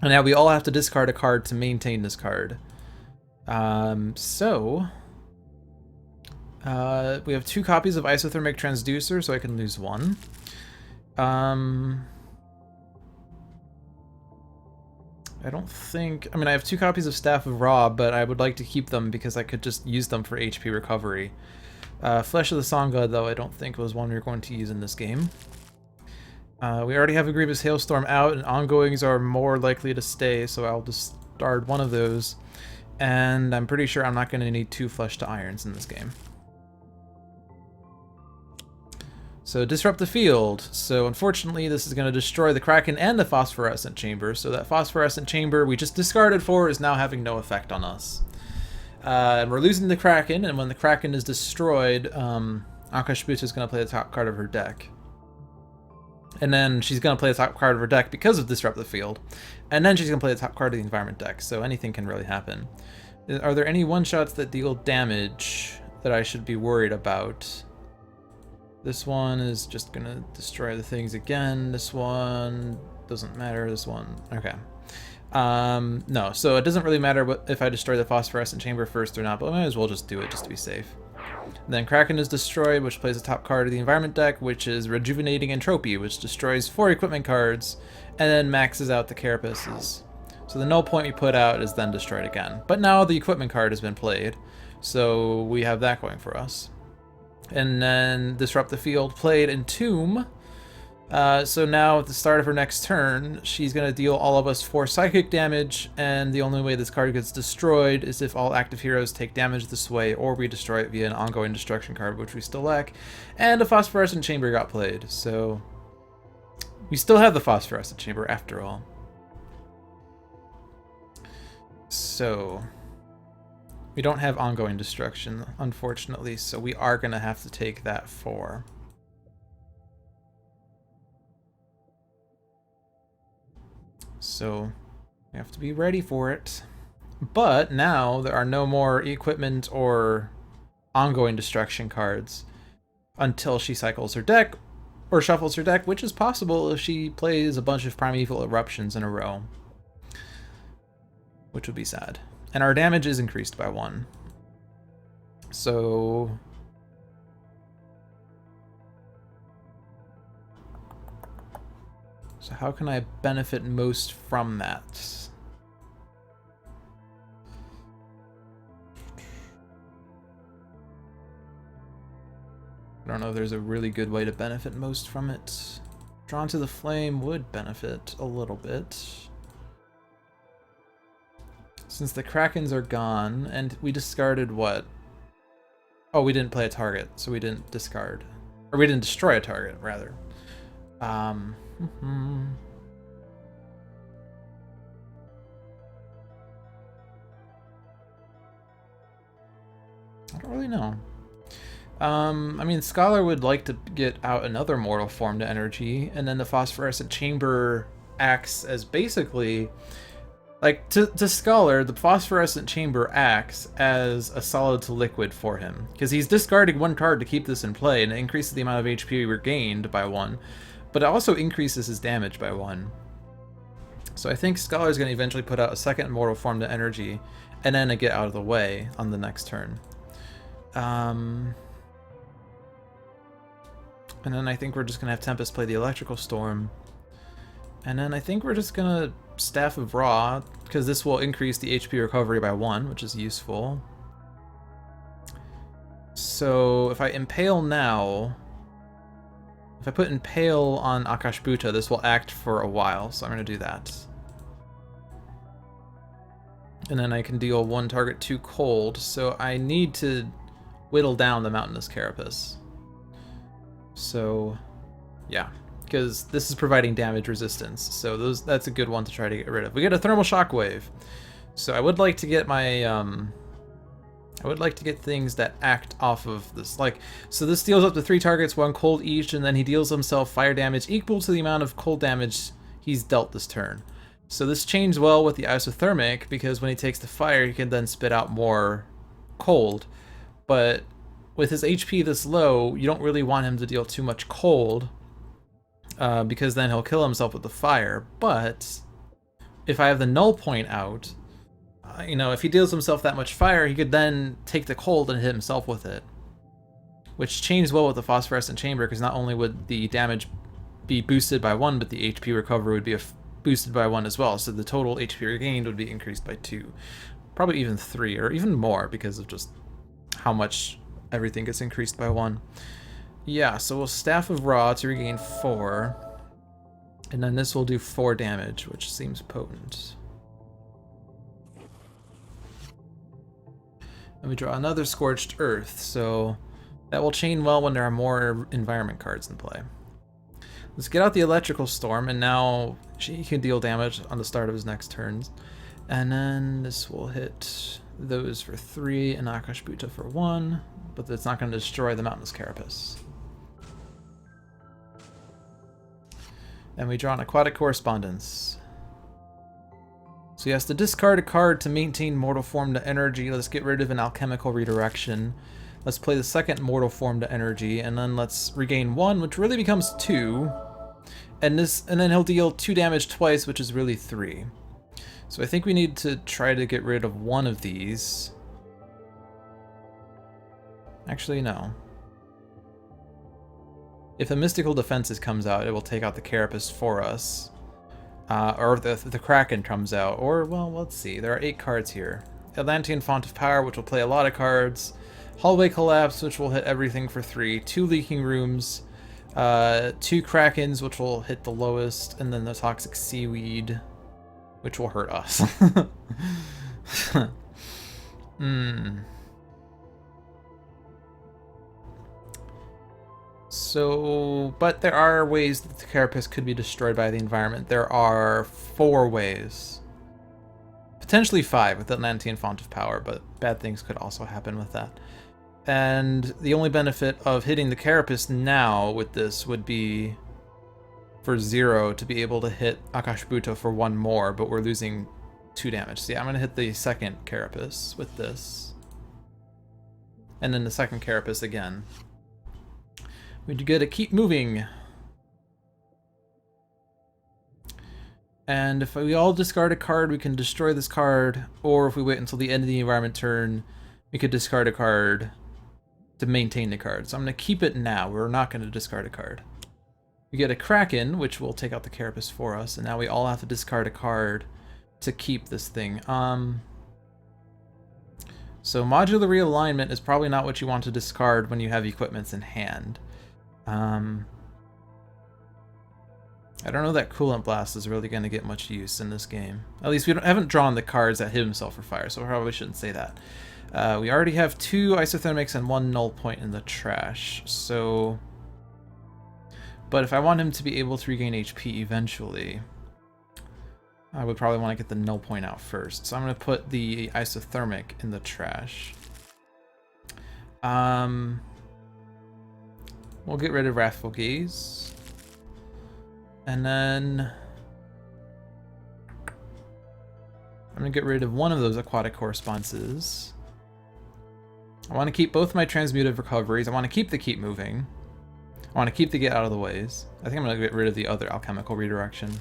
And now we all have to discard a card to maintain this card. We have 2 copies of Isothermic Transducer, so I can lose 1. I don't think... I mean, I have 2 copies of Staff of Ra, but I would like to keep them because I could just use them for HP recovery. Flesh of the Song God, though, I don't think was one we were going to use in this game. We already have a Grievous Hailstorm out, and ongoings are more likely to stay, so I'll discard one of those. And I'm pretty sure I'm not going to need 2 Flesh to Irons in this game. So Disrupt the Field. So unfortunately this is going to destroy the Kraken and the Phosphorescent Chamber. So that Phosphorescent Chamber we just discarded for is now having no effect on us. And we're losing the Kraken, and when the Kraken is destroyed, Akash'bhuta is going to play the top card of her deck. And then she's going to play the top card of her deck because of Disrupt the Field. And then she's going to play the top card of the environment deck, so anything can really happen. Are there any one-shots that deal damage that I should be worried about? This one is just going to destroy the things again. This one doesn't matter. This one... Okay. No, so it doesn't really matter if I destroy the Phosphorescent Chamber first or not, but I might as well just do it just to be safe. And then Kraken is destroyed, which plays the top card of the environment deck, which is Rejuvenating Entropy, which destroys 4 equipment cards, and then maxes out the Carapaces. So the null point we put out is then destroyed again. But now the equipment card has been played, so we have that going for us. And then Disrupt the Field played Entomb. So now at the start of her next turn, she's going to deal all of us 4 psychic damage, and the only way this card gets destroyed is if all active heroes take damage this way, or we destroy it via an ongoing destruction card, which we still lack. And a Phosphorescent Chamber got played, so we still have the Phosphorescent Chamber after all. So we don't have ongoing destruction, unfortunately, so we are going to have to take that 4. So we have to be ready for it. But now there are no more equipment or ongoing destruction cards until she cycles her deck or shuffles her deck, which is possible if she plays a bunch of Primeval Eruptions in a row, which would be sad. And our damage is increased by 1. So how can I benefit most from that? I don't know if there's a really good way to benefit most from it. Drawn to the Flame would benefit a little bit. Since the Krakens are gone, and we discarded what? Oh, we didn't play a target, so we didn't discard. Or we didn't destroy a target, rather. Um, I don't really know. I mean, Scholar would like to get out another mortal form to energy, and then the phosphorescent chamber acts as basically, like, to Scholar, the phosphorescent chamber acts as a solid to liquid for him, because he's discarding one card to keep this in play, and it increases the amount of HP regained by 1, but it also increases his damage by 1. So I think Scholar is going to eventually put out a second mortal form to energy, and then get out of the way on the next turn. And then I think we're just going to have Tempest play the Electrical Storm. And then I think we're just going to Staff of Ra, because this will increase the HP recovery by 1, which is useful. So if I Impale now, if I put Impale on Akash'bhuta, this will act for a while, so I'm going to do that. And then I can deal 1 target 2 cold, so I need to whittle down the Mountainous Carapace. So, yeah, because this is providing damage resistance, so that's a good one to try to get rid of. We get a Thermal Shockwave, so I would like to get my, I would like to get things that act off of this, like, so this deals up to 3 targets, 1 cold each, and then he deals himself fire damage equal to the amount of cold damage he's dealt this turn. So this chains well with the Isothermic, because when he takes the fire, he can then spit out more cold, but with his HP this low, you don't really want him to deal too much cold, because then he'll kill himself with the fire. But if I have the null point out, you know, if he deals himself that much fire, he could then take the cold and hit himself with it, which chains well with the Phosphorescent Chamber, because not only would the damage be boosted by 1, but the HP recovery would be boosted by 1 as well, so the total HP regained would be increased by 2. Probably even 3, or even more, because of just how much everything gets increased by 1. Yeah, so we'll Staff of Ra to regain 4. And then this will do 4 damage, which seems potent. And we draw another Scorched Earth, so that will chain well when there are more environment cards in play. Let's get out the Electrical Storm, and now he can deal damage on the start of his next turns. And then this will hit those for 3 and Akash'bhuta for 1, but it's not going to destroy the Mountainous Carapace. And we draw an Aquatic Correspondence. So he has to discard a card to maintain Mortal Form to energy. Let's get rid of an Alchemical Redirection. Let's play the second Mortal Form to energy, and then let's regain 1, which really becomes 2. And then he'll deal 2 damage twice, which is really 3. So I think we need to try to get rid of one of these. Actually, no. If the Mystical Defenses comes out, it will take out the Carapace for us. Or if the Kraken comes out, or, well, let's see. There are 8 cards here. Atlantean Font of Power, which will play a lot of cards. Hallway Collapse, which will hit everything for 3. 2 Leaking Rooms. 2 Krakens, which will hit the lowest. And then the Toxic Seaweed, which will hurt us. So, but there are ways that the Carapace could be destroyed by the environment. There are 4 ways. Potentially 5 with the Atlantean Font of Power, but bad things could also happen with that. And the only benefit of hitting the Carapace now with this would be for 0 to be able to hit Akash'bhuta for 1 more, but we're losing 2 damage. So yeah, I'm going to hit the second Carapace with this. And then the second Carapace again. We get to keep moving. And if we all discard a card, we can destroy this card, or if we wait until the end of the environment turn, we could discard a card to maintain the card. So I'm going to keep it now. We're not going to discard a card. We get a Kraken, which will take out the Carapace for us, and now we all have to discard a card to keep this thing. So modular realignment is probably not what you want to discard when you have equipments in hand. I don't know that Coolant Blast is really going to get much use in this game. At least we haven't drawn the cards that hit himself for fire, so I probably shouldn't say that. We already have 2 Isothermics and 1 Null Point in the trash, so But if I want him to be able to regain HP eventually, I would probably want to get the null point out first. So I'm going to put the isothermic in the trash. We'll get rid of Wrathful Gaze. And then I'm going to get rid of one of those aquatic correspondences. I want to keep both my transmutive recoveries. I want to keep the keep moving. I want to keep the get out of the ways. I think I'm going to get rid of the other alchemical redirection.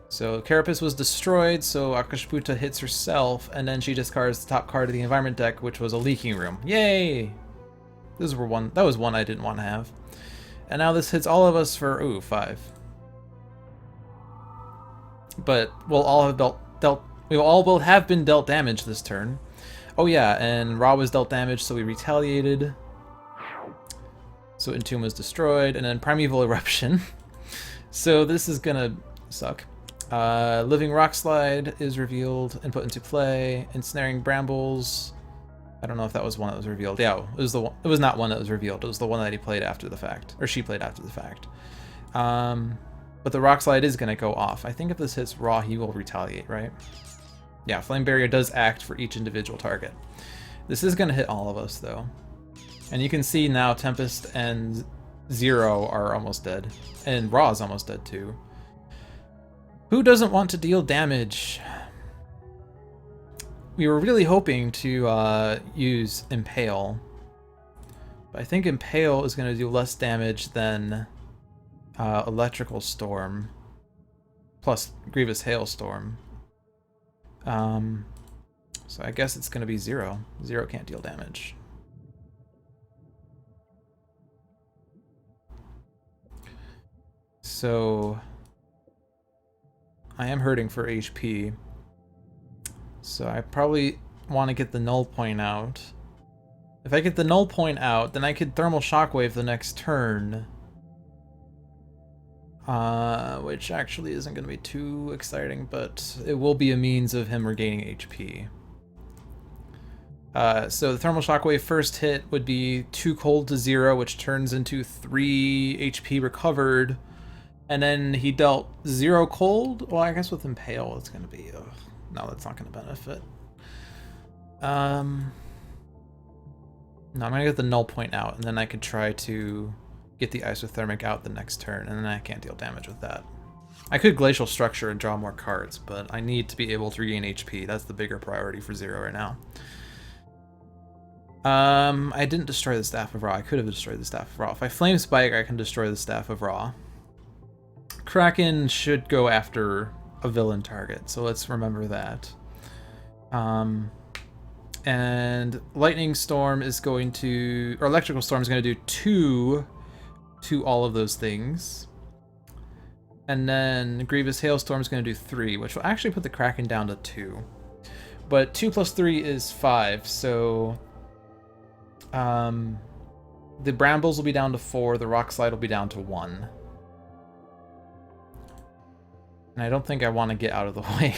So Carapace was destroyed, so Akash'bhuta hits herself, and then she discards the top card of the environment deck, which was a leaking room. Yay! That was one I didn't want to have. And now this hits all of us for, ooh, 5. But we'll all have we all will have been dealt damage this turn. Oh yeah, and Ra was dealt damage, so we retaliated. So Entomb was destroyed, and then Primeval Eruption. So this is gonna suck. Living Rock Slide is revealed and put into play. Ensnaring Brambles. I don't know if that was one that was revealed. Yeah, it was the one. It was not one that was revealed. It was the one that he played after the fact, or she played after the fact. But the Rock Slide is gonna go off. I think if this hits Ra, he will retaliate, right? Yeah, Flame Barrier does act for each individual target. This is gonna hit all of us though, and you can see now Tempest and Zero are almost dead, and Ra is almost dead too. Who doesn't want to deal damage? We were really hoping to use Impale, but I think Impale is going to do less damage than Electrical Storm plus Grievous Hailstorm. So I guess it's going to be Zero. Zero can't deal damage. So I am hurting for HP. So I probably want to get the null point out. If I get the null point out, then I could Thermal Shockwave the next turn. Which actually isn't going to be too exciting, but it will be a means of him regaining HP. So the Thermal Shockwave first hit would be 2 cold to 0, which turns into 3 HP recovered. And then he dealt 0 cold. Well, I guess with Impale, it's going to be... no, that's not going to benefit. No, I'm going to get the null point out, and then I could try to get the isothermic out the next turn, and then I can't deal damage with that. I could Glacial Structure and draw more cards, but I need to be able to regain HP. That's the bigger priority for Zero right now. I didn't destroy the Staff of Ra. I could have destroyed the Staff of Ra. If I Flame Spike, I can destroy the Staff of Ra. Kraken should go after a villain target, so let's remember that. And Lightning Storm is going to, or Electrical Storm is going to do 2 to all of those things. And then Grievous Hailstorm is going to do 3, which will actually put the Kraken down to 2. But 2 plus 3 is 5, so the Brambles will be down to 4, the Rock Slide will be down to 1. And I don't think I want to get out of the way.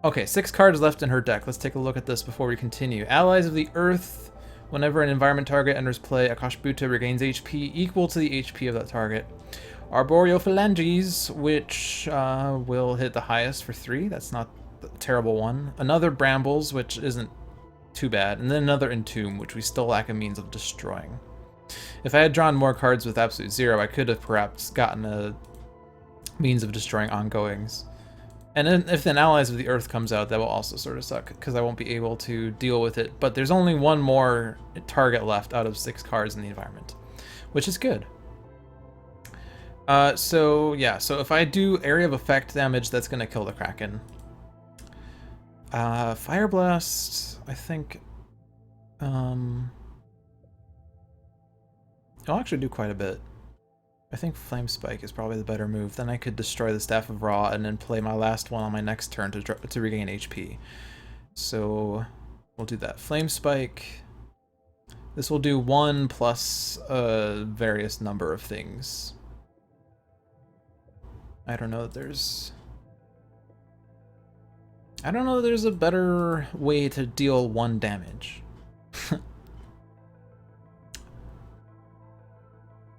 Okay, 6 cards left in her deck. Let's take a look at this before we continue. Allies of the Earth. Whenever an environment target enters play, Akash'bhuta regains HP equal to the HP of that target. Arboreal Phalanges, which will hit the highest for 3. That's not a terrible one. Another Brambles, which isn't too bad. And then another Entomb, which we still lack a means of destroying. If I had drawn more cards with Absolute Zero, I could have perhaps gotten a means of destroying ongoings. And then if then Allies of the Earth comes out, that will also sort of suck, because I won't be able to deal with it. But there's only one more target left out of 6 cards in the environment, which is good. So yeah, so if I do Area of Effect damage, that's going to kill the Kraken. Fire Blast, I think... it'll actually do quite a bit. I think Flame Spike is probably the better move. Then I could destroy the Staff of Ra and then play my last one on my next turn to regain HP. So we'll do that. Flame Spike. This will do 1 plus a various number of things. I don't know that there's a better way to deal 1 damage.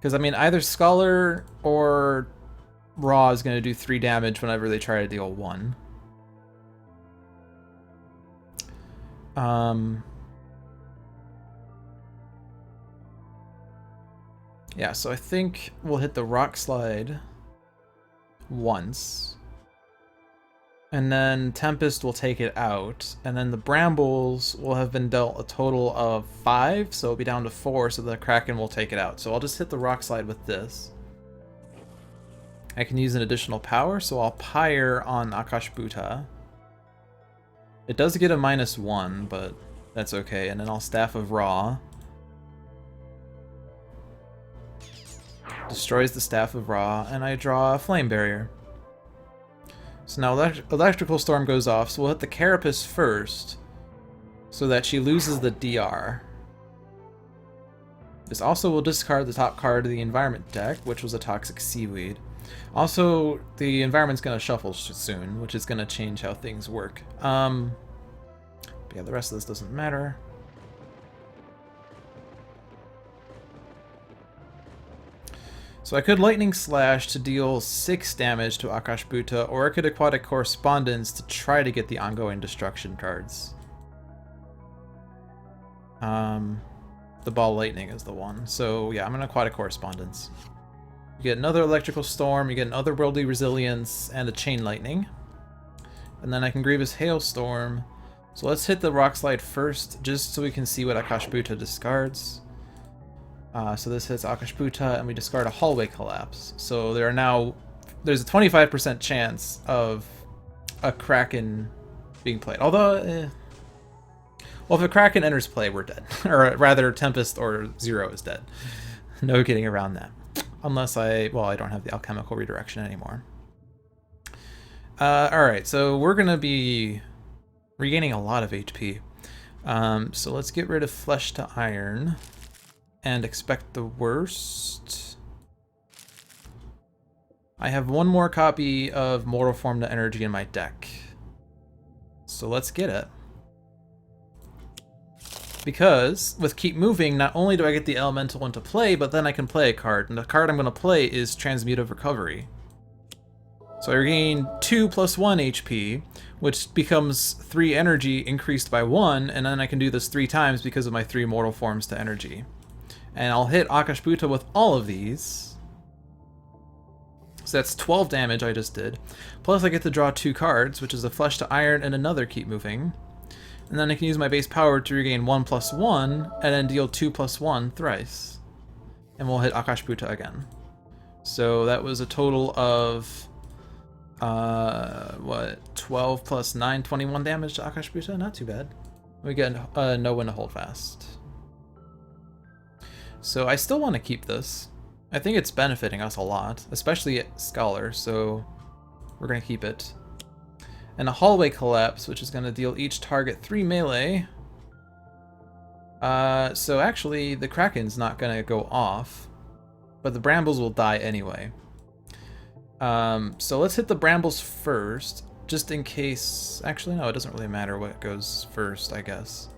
Because, I mean, either Scholar or Raw is going to do 3 damage whenever they try to deal 1. Yeah, so I think we'll hit the Rock Slide once. And then Tempest will take it out. And then the Brambles will have been dealt a total of 5, so it'll be down to 4, so the Kraken will take it out. So I'll just hit the Rock Slide with this. I can use an additional power, so I'll Pyre on Akash'bhuta. It does get a -1, but that's okay. And then I'll Staff of Ra. Destroys the Staff of Ra, and I draw a Flame Barrier. So now Electrical Storm goes off, so we'll hit the Carapace first, so that she loses the DR. This also will discard the top card of the Environment deck, which was a Toxic Seaweed. Also, the Environment's going to shuffle soon, which is going to change how things work. But yeah, the rest of this doesn't matter. So I could Lightning Slash to deal 6 damage to Akash'bhuta, or I could Aquatic Correspondence to try to get the ongoing destruction cards. The Ball Lightning is the one. So yeah, I'm going to Aquatic Correspondence. You get another Electrical Storm, you get an Otherworldly Resilience, and a Chain Lightning. And then I can Grievous Hailstorm. So let's hit the Rock Slide first, just so we can see what Akash'bhuta discards. So this hits Akash'bhuta, and we discard a Hallway Collapse. So there's a 25% chance of a Kraken being played. Although, well, if a Kraken enters play, we're dead. Or rather, Tempest or Zero is dead. No getting around that. Unless I don't have the Alchemical Redirection anymore. Alright, so we're going to be regaining a lot of HP. So let's get rid of Flesh to Iron. And expect the worst. I have one more copy of Mortal Form to Energy in my deck. So let's get it. Because with Keep Moving, not only do I get the Elemental into play, but then I can play a card. And the card I'm going to play is Transmutive Recovery. So I regain 2 + 1 HP, which becomes 3 energy increased by 1, and then I can do this 3 times because of my 3 Mortal Forms to Energy. And I'll hit Akash'bhuta with all of these. So that's 12 damage I just did. Plus I get to draw 2 cards, which is a Flesh to Iron and another Keep Moving. And then I can use my base power to regain 1 + 1, and then deal 2 + 1 thrice. And we'll hit Akash'bhuta again. So that was a total of, 12 + 9, 21 damage to Akash'bhuta? Not too bad. We get no one to hold fast. So I still want to keep this. I think it's benefiting us a lot, especially at Scholar, so we're going to keep it. And a Hallway Collapse, which is going to deal each target 3 melee. So actually, the Kraken's not going to go off, but the Brambles will die anyway. So let's hit the Brambles first, just in case... Actually, no, it doesn't really matter what goes first, I guess.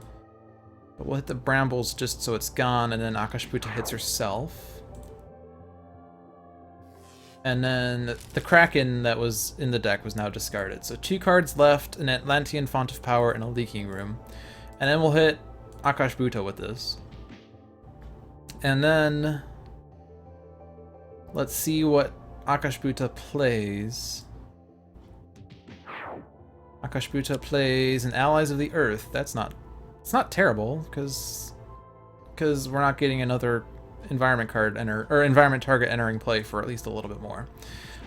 But we'll hit the Brambles just so it's gone, and then Akash'bhuta hits herself. And then the Kraken that was in the deck was now discarded. So 2 cards left, an Atlantean Font of Power, and a Leaking Room. And then we'll hit Akash'bhuta with this. And then... let's see what Akash'bhuta plays. Akash'bhuta plays an Allies of the Earth. It's not terrible, because we're not getting another environment card environment target entering play for at least a little bit more.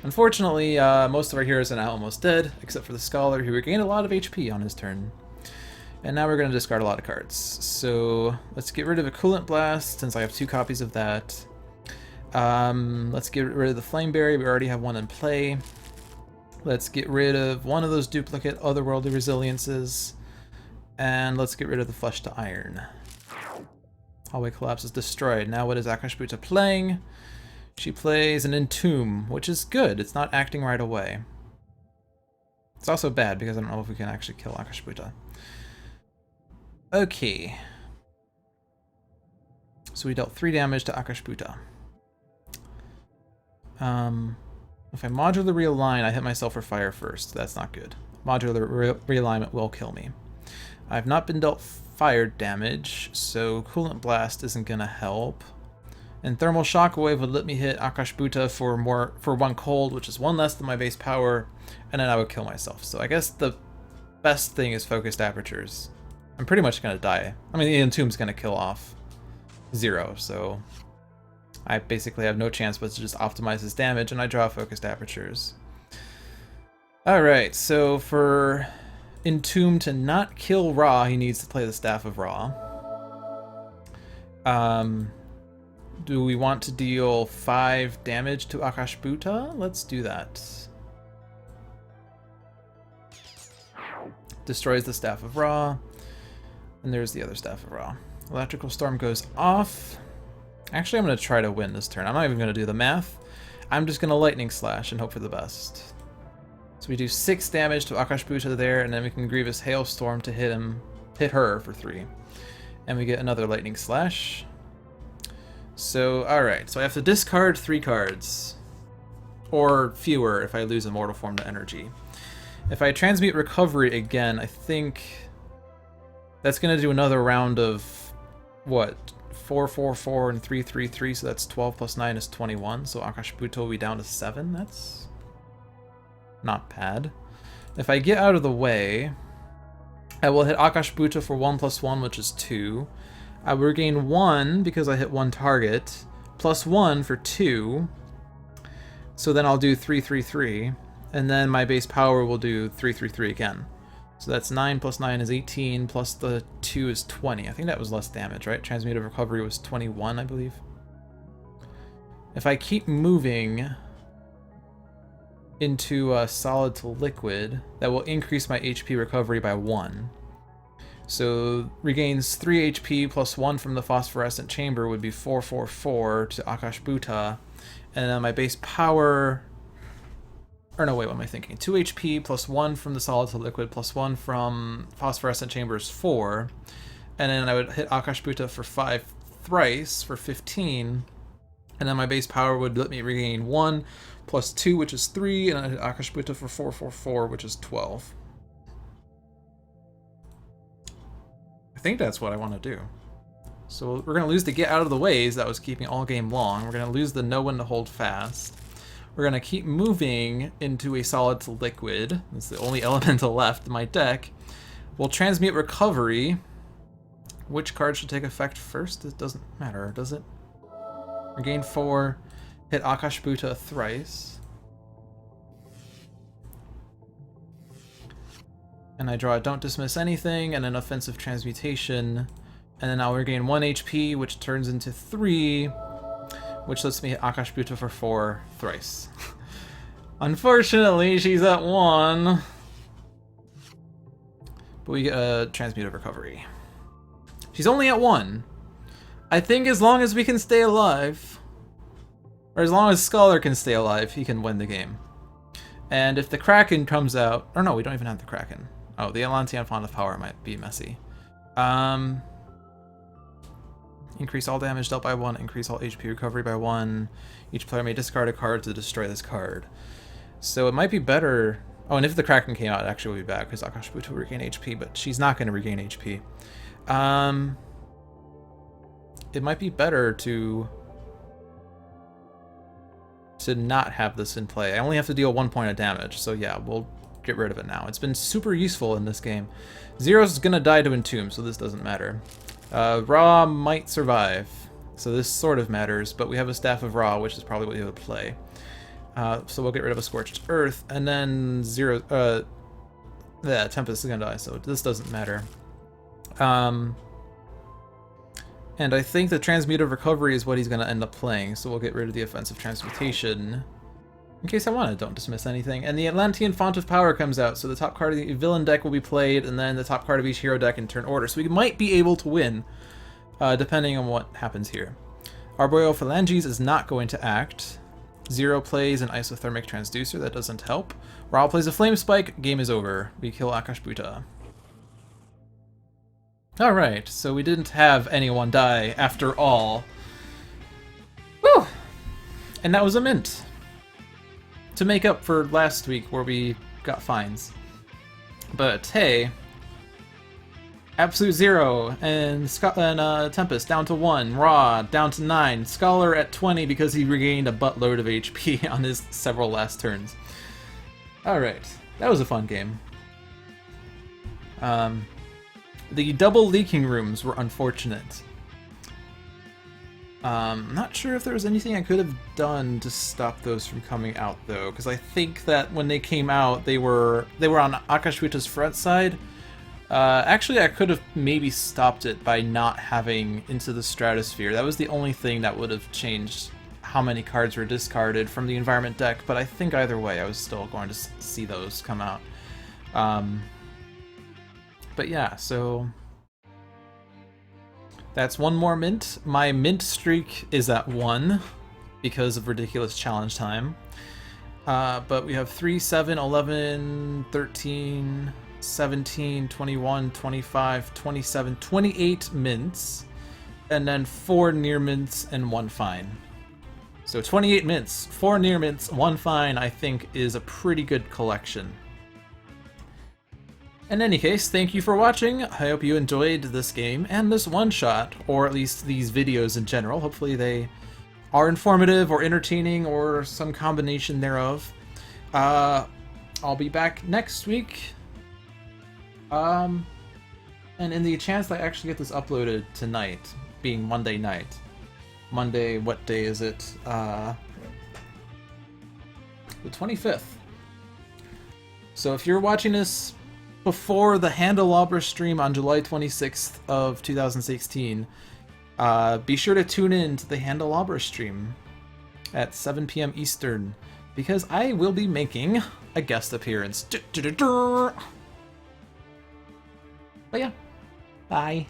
Unfortunately, most of our heroes are now almost dead, except for the Scholar, who regained a lot of HP on his turn. And now we're going to discard a lot of cards. So let's get rid of a Coolant Blast, since I have 2 copies of that. Let's get rid of the Flame Barrier. We already have one in play. Let's get rid of one of those duplicate Otherworldly Resiliences. And let's get rid of the Flesh to Iron. Hallway Collapse is destroyed. Now what is Akash'bhuta playing? She plays an Entomb, which is good. It's not acting right away. It's also bad because I don't know if we can actually kill Akash'bhuta. Okay. So we dealt 3 damage to Akash'bhuta. If I modular realign, I hit myself for fire first. That's not good. Modular realignment will kill me. I've not been dealt fire damage, so Coolant Blast isn't gonna help. And Thermal Shockwave would let me hit Akash'bhuta for 1 cold, which is 1 less than my base power, and then I would kill myself. So I guess the best thing is Focused Apertures. I'm pretty much gonna die. I mean, the Entomb's gonna kill off 0, so I basically have no chance but to just optimize his damage, and I draw Focused Apertures. Alright, so for Entomb to not kill Ra, he needs to play the Staff of Ra. Do we want to deal 5 damage to Akash'bhuta? Let's do that. Destroys the Staff of Ra. And there's the other Staff of Ra. Electrical Storm goes off. Actually, I'm going to try to win this turn. I'm not even going to do the math. I'm just going to Lightning Slash and hope for the best. So we do 6 damage to Akash'bhuta there, and then we can Grievous Hailstorm to hit her for 3. And we get another Lightning Slash. So, alright, so I have to discard 3 cards. Or fewer if I lose Immortal Form to Energy. If I Transmute Recovery again, I think that's going to do another round of, what, 4, 4, 4, and 3, 3, 3, so that's 12 plus 9 is 21, so Akash'bhuta will be down to 7, that's not bad. If I get out of the way, I will hit Akash'bhuta for 1 plus 1, which is 2. I will regain 1 because I hit 1 target, plus 1 for 2. So then I'll do 3, 3, 3, and then my base power will do 3, 3, 3 again. So that's 9 plus 9 is 18, plus the 2 is 20. I think that was less damage, right? Transmutive Recovery was 21, I believe. If I keep moving into solid to liquid, that will increase my HP recovery by 1. So regains 3 HP plus 1 from the phosphorescent chamber would be 4, 4, 4 to Akash'bhuta. And then my base power... Or no, wait, what am I thinking? 2 HP plus 1 from the solid to liquid plus 1 from phosphorescent chamber is 4. And then I would hit Akash'bhuta for 5 thrice for 15. And then my base power would let me regain 1 plus 2, which is 3. And I hit Akash'bhuta for 4, 4, 4, which is 12. I think that's what I want to do. So we're going to lose the Get Out of the Ways that was keeping all game long. We're going to lose the Know When to Hold Fast. We're going to keep moving into a solid to liquid. That's the only elemental left in my deck. We'll Transmute Recovery. Which card should take effect first? It doesn't matter, does it? Regain 4. Hit Akash'bhuta thrice. And I draw a Don't Dismiss Anything and an Offensive Transmutation. And then I'll regain 1 HP, which turns into 3. Which lets me hit Akash'bhuta for 4 thrice. Unfortunately, she's at 1. But we get a Transmutive Recovery. She's only at 1. I think as long as we can stay alive, or as long as Scholar can stay alive, he can win the game. And if the Kraken comes out... Or no, we don't even have the Kraken. Oh, the Atlantean Font of Power might be messy. Increase all damage dealt by 1, increase all HP recovery by 1. Each player may discard a card to destroy this card. So it might be better... Oh, and if the Kraken came out, it actually would be bad, because Akash'bhuta will regain HP, but she's not going to regain HP. It might be better to not have this in play. I only have to deal 1 point of damage, so yeah, we'll get rid of it now. It's been super useful in this game. Zero's going to die to Entomb, so this doesn't matter. Ra might survive, so this sort of matters, but we have a Staff of Ra, which is probably what he would play. So we'll get rid of a Scorched Earth, and then Zero... yeah, Tempest is gonna die, so this doesn't matter. And I think the Transmutive Recovery is what he's gonna end up playing, so we'll get rid of the Offensive Transmutation. In case I want to, Don't Dismiss Anything. And the Atlantean Font of Power comes out, so the top card of the villain deck will be played, and then the top card of each hero deck in turn order. So we might be able to win, depending on what happens here. Arboreal Phalanges is not going to act. Zero plays an Isothermic Transducer, that doesn't help. Ra plays a Flame Spike, game is over. We kill Akash'bhuta. Alright, so we didn't have anyone die after all. Woo! And that was a mint. to make up for last week where we got fines. But hey, Absolute 0 and Tempest down to 1, Raw down to 9, Scholar at 20 because he regained a buttload of HP on his several last turns. Alright, that was a fun game. The double leaking rooms were unfortunate. Not sure if there was anything I could have done to stop those from coming out though, because I think that when they came out, they were on Akash'bhuta's front side. Actually, I could have maybe stopped it by not having Into the Stratosphere. That was the only thing that would have changed how many cards were discarded from the environment deck, but I think either way, I was still going to see those come out. But yeah, so that's one more mint. My mint streak is at 1 because of ridiculous challenge time. But we have 3, 7, 11, 13... 17, 21, 25, 27, 28 mints, and then 4 near mints and 1 fine. So 28 mints, 4 near mints, 1 fine, I think is a pretty good collection. In any case, thank you for watching. I hope you enjoyed this game and this one-shot, or at least these videos in general. Hopefully they are informative or entertaining or some combination thereof. I'll be back next week. And in the chance that I actually get this uploaded tonight, being Monday night. Monday, what day is it? The 25th. So if you're watching this before the Candelabra stream on July 26th of 2016, be sure to tune in to the Candelabra stream at 7 p.m. Eastern, because I will be making a guest appearance. But yeah, bye.